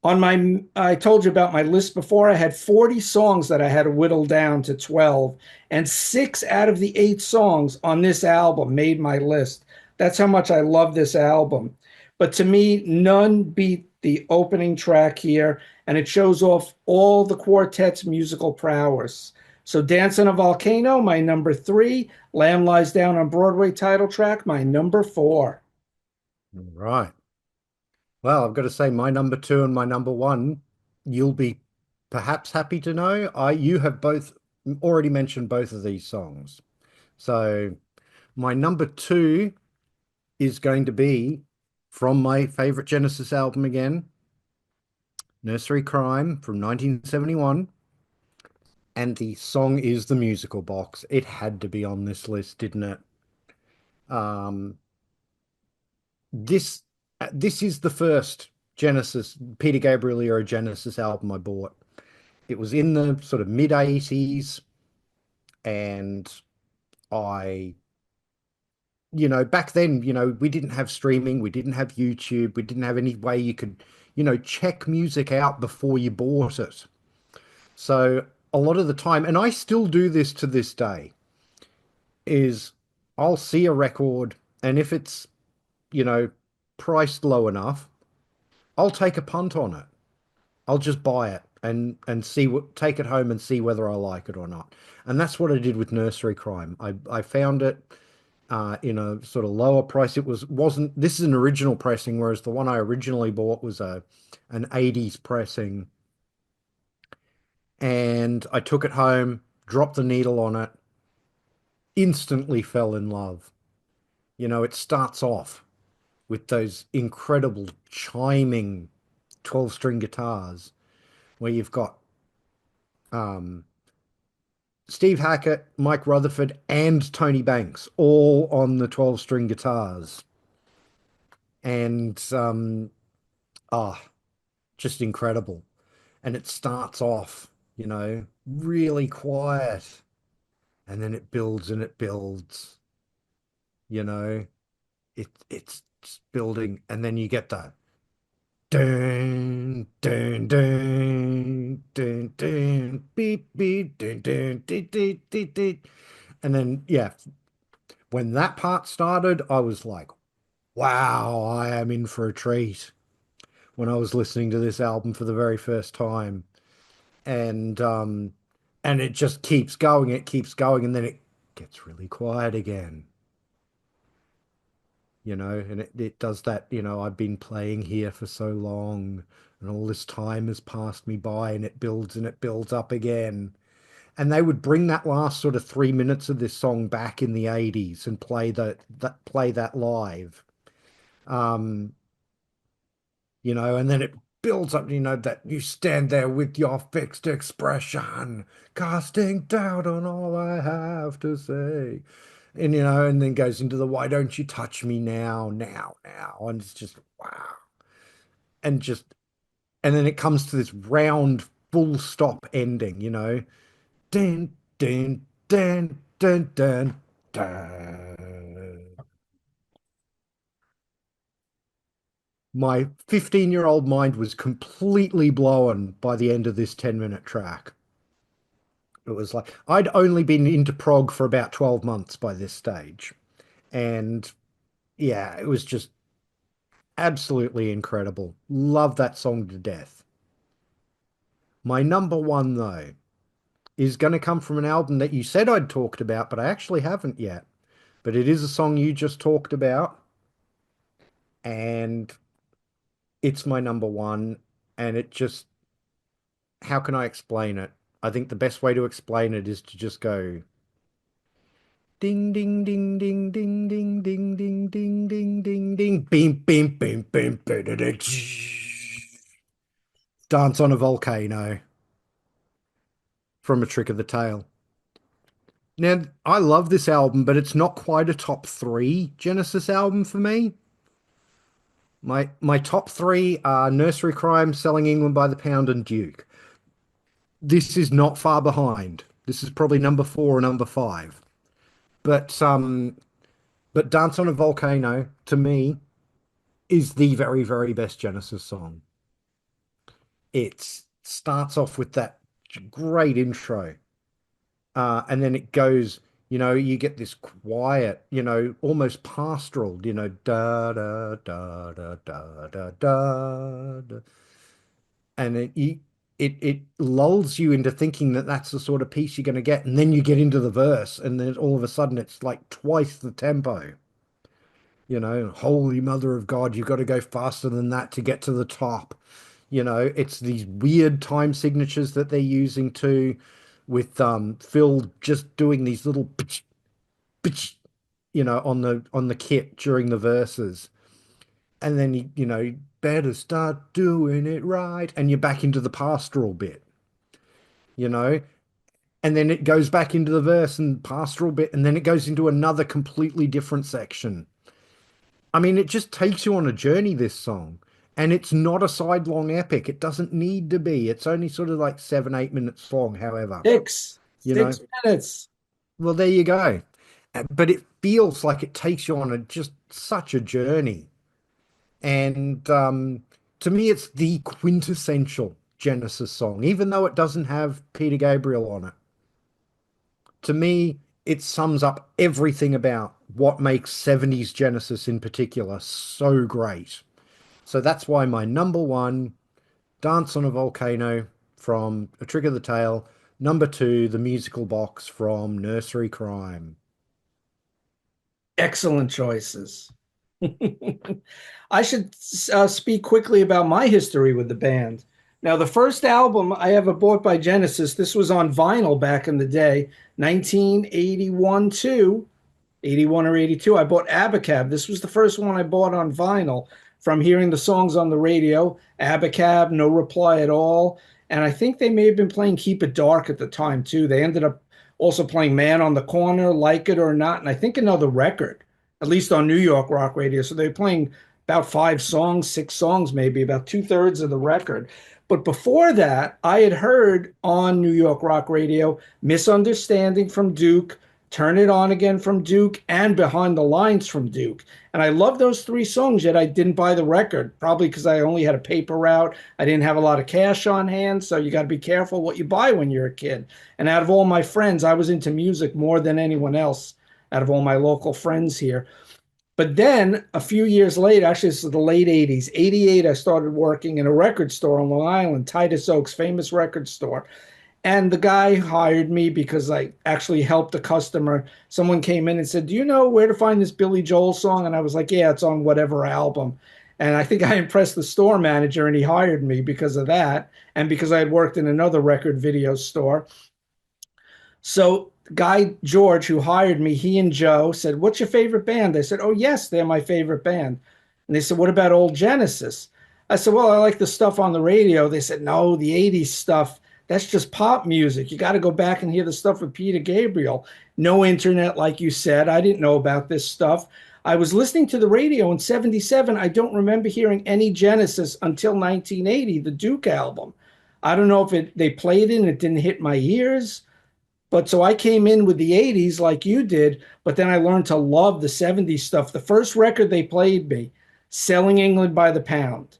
I told you about my list before. I had 40 songs that I had to whittle down to 12, and 6 out of the 8 songs on this album made my list. That's how much I love this album. But to me, none beat the opening track here, and it shows off all the quartet's musical prowess. So, Dance on a Volcano, my number 3. Lamb Lies Down on Broadway title track, my number 4. Right. Well, I've got to say my number two and my number one, you'll be perhaps happy to know you have both already mentioned both of these songs. So my number two is going to be from my favorite Genesis album again, Nursery Crime from 1971. And the song is The Musical Box. It had to be on this list, didn't it? Um, this this is the first Genesis, Peter Gabriel era Genesis album I bought. It was in the sort of mid 80s, and I, back then, we didn't have streaming, we didn't have YouTube, we didn't have any way you could, check music out before you bought it. So a lot of the time, and I still do this to this day, is I'll see a record, and if it's, you know, priced low enough, I'll take a punt on it. I'll just buy it and see what take it home and see whether I like it or not. And that's what I did with Nursery Crime. I found it in a sort of lower price. Wasn't this is an original pressing, whereas the one I originally bought was an 80s pressing. And I took it home, dropped the needle on it, instantly fell in love. It starts off with those incredible chiming 12-string guitars where you've got um, Steve Hackett, Mike Rutherford, and Tony Banks all on the 12-string guitars. And ah, just incredible. and it starts off, really quiet, and then it builds and it builds, you know. It's building, and then you get that dun dun dun dun dun beep beep dun dun dee, dee, dee, dee. And then yeah, when that part started, I was like, wow, I am in for a treat when I was listening to this album for the very first time. And it just keeps going, and then it gets really quiet again, and it does that, I've been playing here for so long, and all this time has passed me by, and it builds up again. And they would bring that last sort of 3 minutes of this song back in the 80s and play that live. Um, and then it builds up, that you stand there with your fixed expression, casting doubt on all I have to say. And, and then goes into the why don't you touch me now, now, now. And it's just wow. And just, and then it comes to this round, full stop ending, dun, dun, dun, dun, dun, dun. My 15-year-old mind was completely blown by the end of this 10-minute track. It was like I'd only been into prog for about 12 months by this stage. And yeah, it was just absolutely incredible. Love that song to death. My number one, though, is going to come from an album that you said I'd talked about, but I actually haven't yet. But it is a song you just talked about, and it's my number one. And it just, how can I explain it? I think the best way to explain it is to just go ding ding ding ding ding ding ding ding ding ding ding ding beam beam beam beam beam dance on a volcano from A Trick of the Tail. Now, I love this album, but it's not quite a top three Genesis album for me. My top three are Nursery Crime, Selling England by the Pound, and Duke. This is not far behind. This is probably number four or number five. But but Dance on a Volcano to me is the very, very best Genesis song. It starts off with that great intro. And then it goes, you get this quiet, almost pastoral, da da da da da da da, da. And it lulls you into thinking that that's the sort of piece you're going to get, and then you get into the verse, and then all of a sudden it's like twice the tempo. Holy Mother of God, you've got to go faster than that to get to the top. It's these weird time signatures that they're using too, with Phil just doing these little pitch, pitch, on the kit during the verses. And then you better start doing it right. And you're back into the pastoral bit, you know, and then it goes back into the verse and pastoral bit, and then it goes into another completely different section. I mean, it just takes you on a journey, this song. And it's not a sidelong epic. It doesn't need to be. It's only sort of like 7, 8 minutes long, however. Six, You know, 6 minutes. well, there you go. But it feels like it takes you on just such a journey. And to me, it's the quintessential Genesis song, even though it doesn't have Peter Gabriel on it. To me, it sums up everything about what makes 70s Genesis in particular so great. So that's why my number one, Dance on a Volcano from A Trick of the Tail. Number two, The Musical Box from Nursery Crime. Excellent choices. I should speak quickly about my history with the band. Now, the first album I ever bought by Genesis, this was on vinyl back in the day, 1981 to 81 or 82. I bought Abacab. This was the first one I bought on vinyl from hearing the songs on the radio. Abacab, No Reply at All. And I think they may have been playing Keep It Dark at the time, too. They ended up also playing Man on the Corner, Like It or Not, and I think another record, at least on New York rock radio. So they were playing about 5 songs, 6 songs, maybe about two-thirds of the record. But before that, I had heard on New York Rock Radio Misunderstanding from Duke, Turn It On Again from Duke, and Behind the Lines from Duke. And I love those 3 songs, yet I didn't buy the record, probably because I only had a paper route. I didn't have a lot of cash on hand, so you got to be careful what you buy when you're a kid. And out of all my friends, I was into music more than anyone else out of all my local friends here. But then a few years later, actually, this is the late 80s, 88, I started working in a record store on Long Island, Titus Oaks, famous record store. And the guy hired me because I actually helped a customer. Someone came in and said, "Do you know where to find this Billy Joel song?" And I was like, "Yeah, it's on whatever album." And I think I impressed the store manager and he hired me because of that. And because I had worked in another record video store. So guy George, who hired me, he and Joe said, "What's your favorite band?" I said, "Oh, yes, they're my favorite band." And they said, "What about old Genesis?" I said, "Well, I like the stuff on the radio." They said, "No, the 80s stuff, that's just pop music. You got to go back and hear the stuff with Peter Gabriel." No internet, like you said. I didn't know about this stuff. I was listening to the radio in 77. I don't remember hearing any Genesis until 1980, the Duke album. I don't know if they played it and it didn't hit my ears. But so I came in with the 80s like you did, but then I learned to love the 70s stuff. The first record they played me, Selling England by the Pound.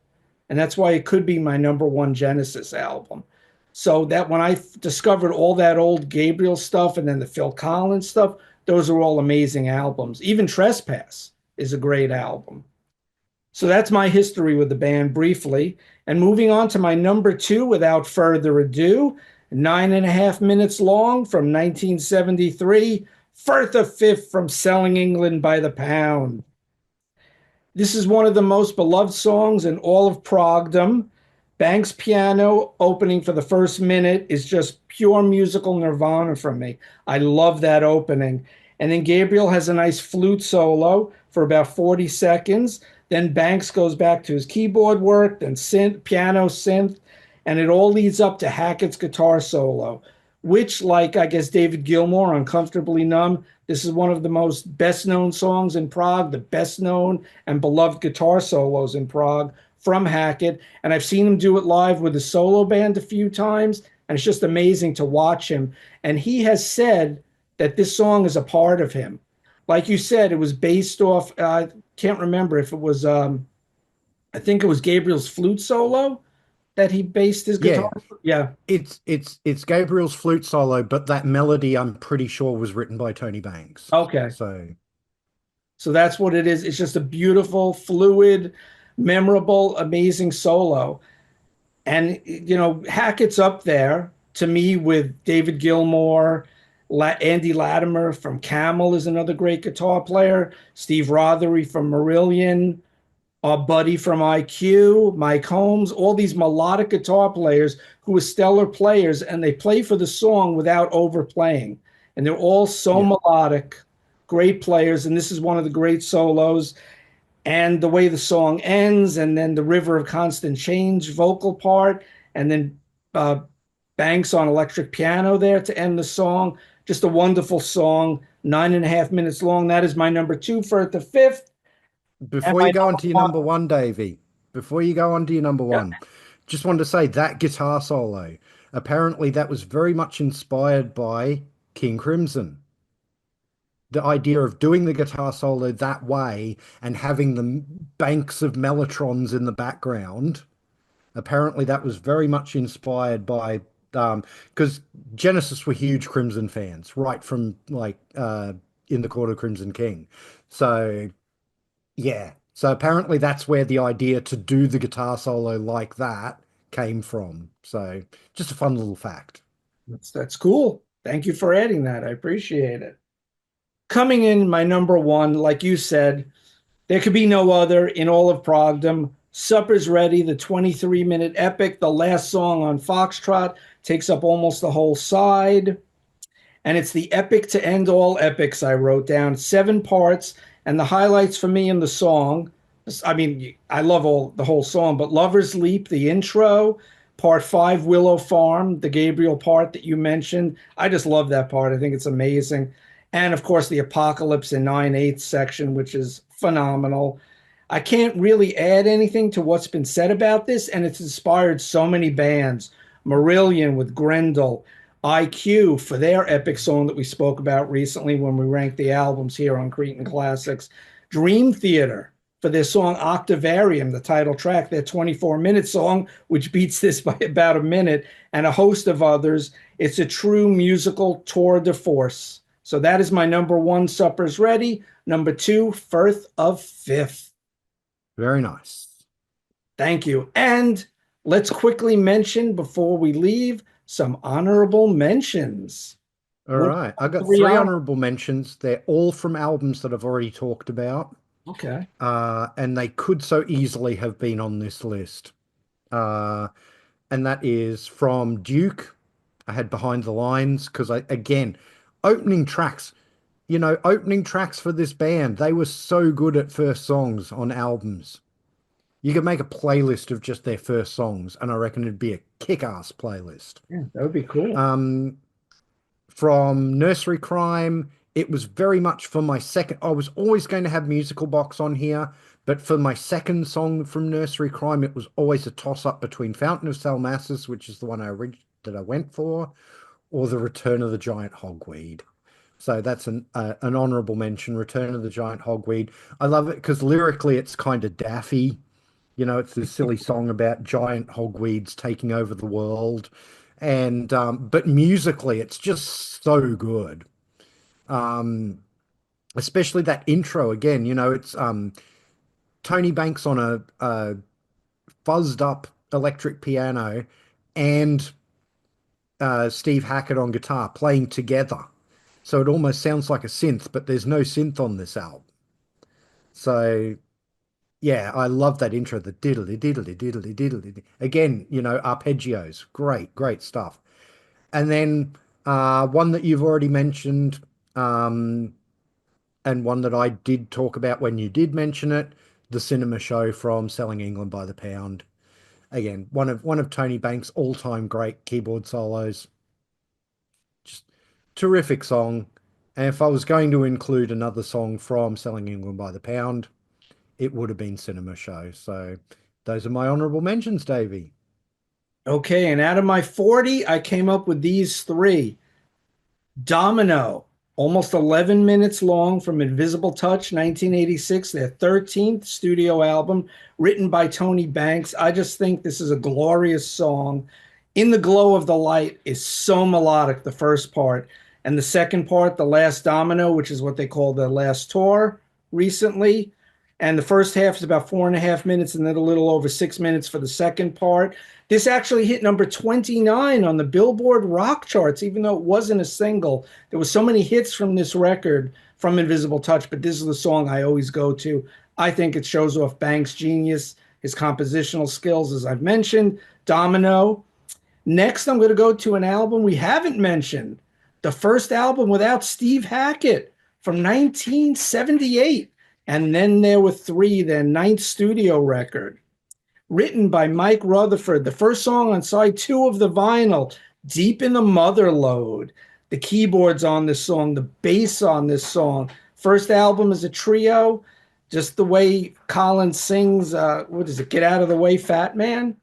And that's why it could be my number one Genesis album. So that when I discovered all that old Gabriel stuff and then the Phil Collins stuff, those are all amazing albums. Even Trespass is a great album. So that's my history with the band briefly. And moving on to my number two, without further ado, 9.5 minutes long from 1973, Firth of Fifth from Selling England by the Pound. This is one of the most beloved songs in all of Progdom. Banks' piano opening for the first minute is just pure musical nirvana for me. I love that opening. And then Gabriel has a nice flute solo for about 40 seconds. Then Banks goes back to his keyboard work, then synth, piano, synth, and it all leads up to Hackett's guitar solo, which, like I guess David Gilmour, Uncomfortably Numb, this is one of the most best known songs in Prague, the best known and beloved guitar solos in Prague from Hackett. And I've seen him do it live with his solo band a few times, and it's just amazing to watch him. And he has said that this song is a part of him. Like you said, it was based off, I can't remember if it was, I think it was Gabriel's flute solo that he based his guitar. Yeah, Yeah. it's Gabriel's flute solo, but that melody I'm pretty sure was written by Tony Banks. Okay. So So that's what it is. It's just a beautiful, fluid, memorable, amazing solo. And, Hackett's up there to me with David Gilmour. Andy Latimer from Camel is another great guitar player. Steve Rothery from Marillion. Our buddy from IQ, Mike Holmes, all these melodic guitar players who are stellar players, and they play for the song without overplaying. And they're all so yeah, melodic, great players. And this is one of the great solos. And the way the song ends, and then the River of Constant Change vocal part, and then uh, Banks on electric piano there to end the song. Just a wonderful song, 9.5 minutes long. That is my number two for the fifth. And before my you go on number to your one. number one, Davey, before you go on to your number Yeah. one, just wanted to say that guitar solo, apparently that was very much inspired by King Crimson. The idea of doing the guitar solo that way and having the banks of mellotrons in the background, apparently that was very much inspired by because Genesis were huge Crimson fans, right from like In the Court of Crimson King. So yeah. So apparently that's where the idea to do the guitar solo like that came from. So just a fun little fact. That's cool. Thank you for adding that. I appreciate it. Coming in my number one, like you said, there could be no other in all of Progdom. Supper's Ready, the 23-minute epic. The last song on Foxtrot takes up almost the whole side. And it's the epic to end all epics, I wrote down. 7 parts. And the highlights for me in the song, I mean, I love the whole song, but Lover's Leap, the intro, part 5, Willow Farm, the Gabriel part that you mentioned. I just love that part. I think it's amazing. And of course, the Apocalypse in 9/8 section, which is phenomenal. I can't really add anything to what's been said about this, and it's inspired so many bands. Marillion with Grendel, IQ for their epic song that we spoke about recently when we ranked the albums here on Cretan Classics. Dream Theater for their song Octavarium, the title track, their 24-minute song, which beats this by about a minute, and a host of others. It's a true musical tour de force. So that is my number one, Supper's Ready. Number two, Firth of Fifth. Very nice. Thank you. And let's quickly mention before we leave some honorable mentions. All What right. I got three three on? honorable mentions. They're all from albums that I've already talked about. Okay. And they could so easily have been on this list. Uh, and that is from Duke. I had Behind the Lines because again, opening tracks, opening tracks for this band, they were so good at first songs on albums. You could make a playlist of just their first songs, and I reckon it'd be a kick-ass playlist. Yeah, that would be cool. Um, from Nursery Crime, it was very much for my second. I was always going to have Musical Box on here, but for my second song from Nursery Crime, it was always a toss-up between Fountain of Salmacis, which is the one that I went for, or The Return of the Giant Hogweed. So that's an honorable mention, Return of the Giant Hogweed. I love it because lyrically it's kind of daffy. It's this silly song about giant hogweeds taking over the world. And but musically it's just so good. Um, Especially that intro again, it's Tony Banks on a fuzzed up electric piano and Steve Hackett on guitar playing together. So it almost sounds like a synth, but there's no synth on this album. So yeah, I love that intro, the diddly diddly diddly diddly. Again, arpeggios. Great, great stuff. And then one that you've already mentioned, um, and one that I did talk about when you did mention it, the cinema show from Selling England by the Pound. Again, one of Tony Banks' all-time great keyboard solos. Just terrific song. And if I was going to include another song from Selling England by the Pound, it would have been Cinema Show. So those are my honorable mentions, Davey. Okay, and out of my 40, I came up with these three. Domino, almost 11 minutes long from Invisible Touch, 1986, their 13th studio album, written by Tony Banks. I just think this is a glorious song. In the Glow of the Light is so melodic, the first part. And the second part, The Last Domino, which is what they call the last tour recently. And the first half is about 4.5 minutes, and then a little over 6 minutes for the second part. This actually hit number 29 on the Billboard rock charts, even though it wasn't a single. There were so many hits from this record from Invisible Touch, but this is the song I always go to. I think it shows off Banks' genius, his compositional skills, as I've mentioned. Domino. Next, I'm going to go to an album we haven't mentioned, the first album without Steve Hackett from 1978. And then there were three, their ninth studio record, written by Mike Rutherford. The first song on side two of the vinyl, Deep in the Mother Lode. The keyboards on this song, the bass on this song. First album is a trio. Just the way Collins sings, what is it? Get out of the way, Fat Man.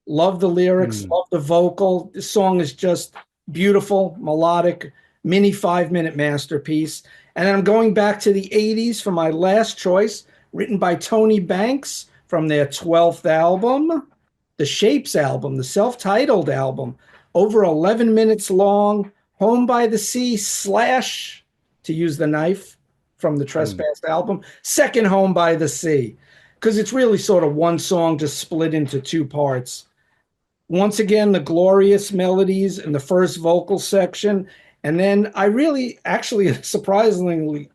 Love the lyrics, Mm, love the vocal. This song is just beautiful, melodic, mini 5 minute masterpiece. And then I'm going back to the 80s for my last choice, written by Tony Banks from their 12th album, the Shapes album, the self titled album, over 11 minutes long, Home by the Sea slash, to use the knife from the mm. Trespass album, second Home by the Sea, because it's really sort of one song just split into two parts. Once again, the glorious melodies in the first vocal section. And then I really actually surprisingly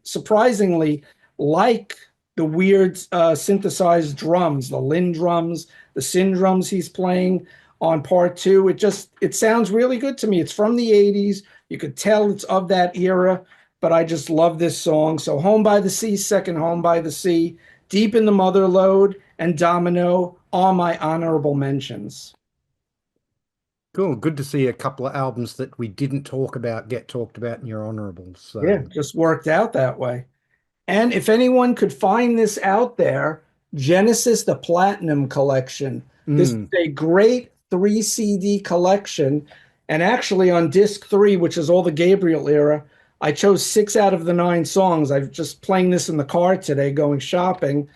like the weird synthesized drums, the Lynn drums, the Sin drums he's playing on part two. It sounds really good to me. It's from the 80s. You could tell it's of that era, but I just love this song. So Home by the Sea, second Home by the Sea, Deep in the Mother Lode, and Domino are my honorable mentions. Cool. Good to see a couple of albums that we didn't talk about get talked about in your honorables. Yeah, So just worked out that way. And if anyone could find this out there, Genesis, the Platinum Collection. This is Mm, a great 3 CD collection. And actually, on disc three, which is all the Gabriel era, I chose 6 out of the 9 songs. I'm just playing this in the car today, going shopping.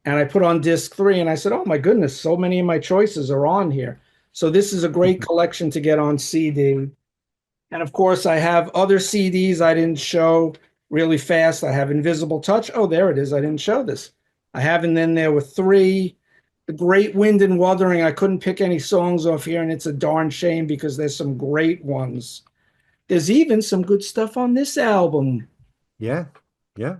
And I put on disc three and I said, oh my goodness, so many of my choices are on here. So this is a great collection to get on CD. And of course, I have other CDs I didn't show really fast. I have Invisible Touch. Oh, there it is. I didn't show this. I have, and then there were three. The Great Wind and Wuthering. I couldn't pick any songs off here, and it's a darn shame because there's some great ones. There's even some good stuff on this album. yeah, yeah.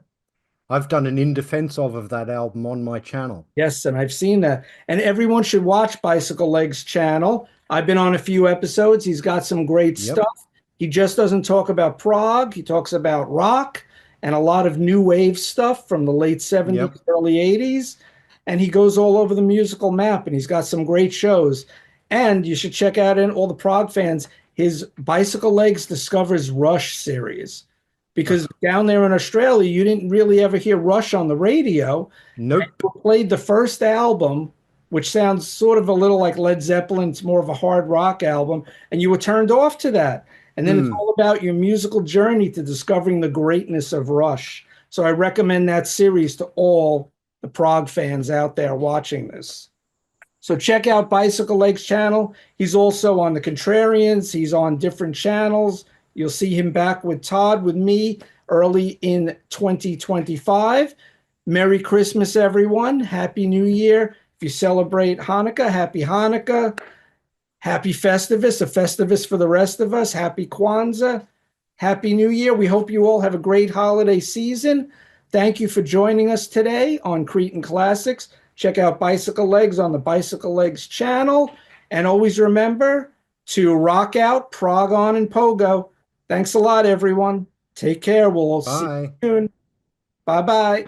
I've done an in defense of that album on my channel. Yes, and I've seen that. And everyone should watch Bicycle Legs channel. I've been on a few episodes. He's got some great Yep, stuff. He just doesn't talk about prog. He talks about rock and a lot of new wave stuff from the late 70s, yep. early 80s. And he goes all over the musical map and he's got some great shows. And you should check out in all the prog fans his Bicycle Legs Discovers Rush series. Because down there in Australia, you didn't really ever hear Rush on the radio Nope. played the first album, which sounds sort of a little like Led Zeppelin. It's more of a hard rock album, and you were turned off to that. And then it's Mm, all about your musical journey to discovering the greatness of Rush. So I recommend that series to all the prog fans out there watching this. So check out Bicycle Legs channel. He's also on the Contrarians. He's on different channels. You'll see him back with Todd with me early in 2025. Merry Christmas, everyone. Happy New Year. If you celebrate Hanukkah, happy Hanukkah. Happy Festivus, a Festivus for the rest of us. Happy Kwanzaa. Happy New Year. We hope you all have a great holiday season. Thank you for joining us today on Cretan Classics. Check out Bicycle Legs on the Bicycle Legs channel. And always remember to rock out, prog on, and pogo. Thanks a lot, everyone. Take care. We'll see bye. you soon. Bye bye.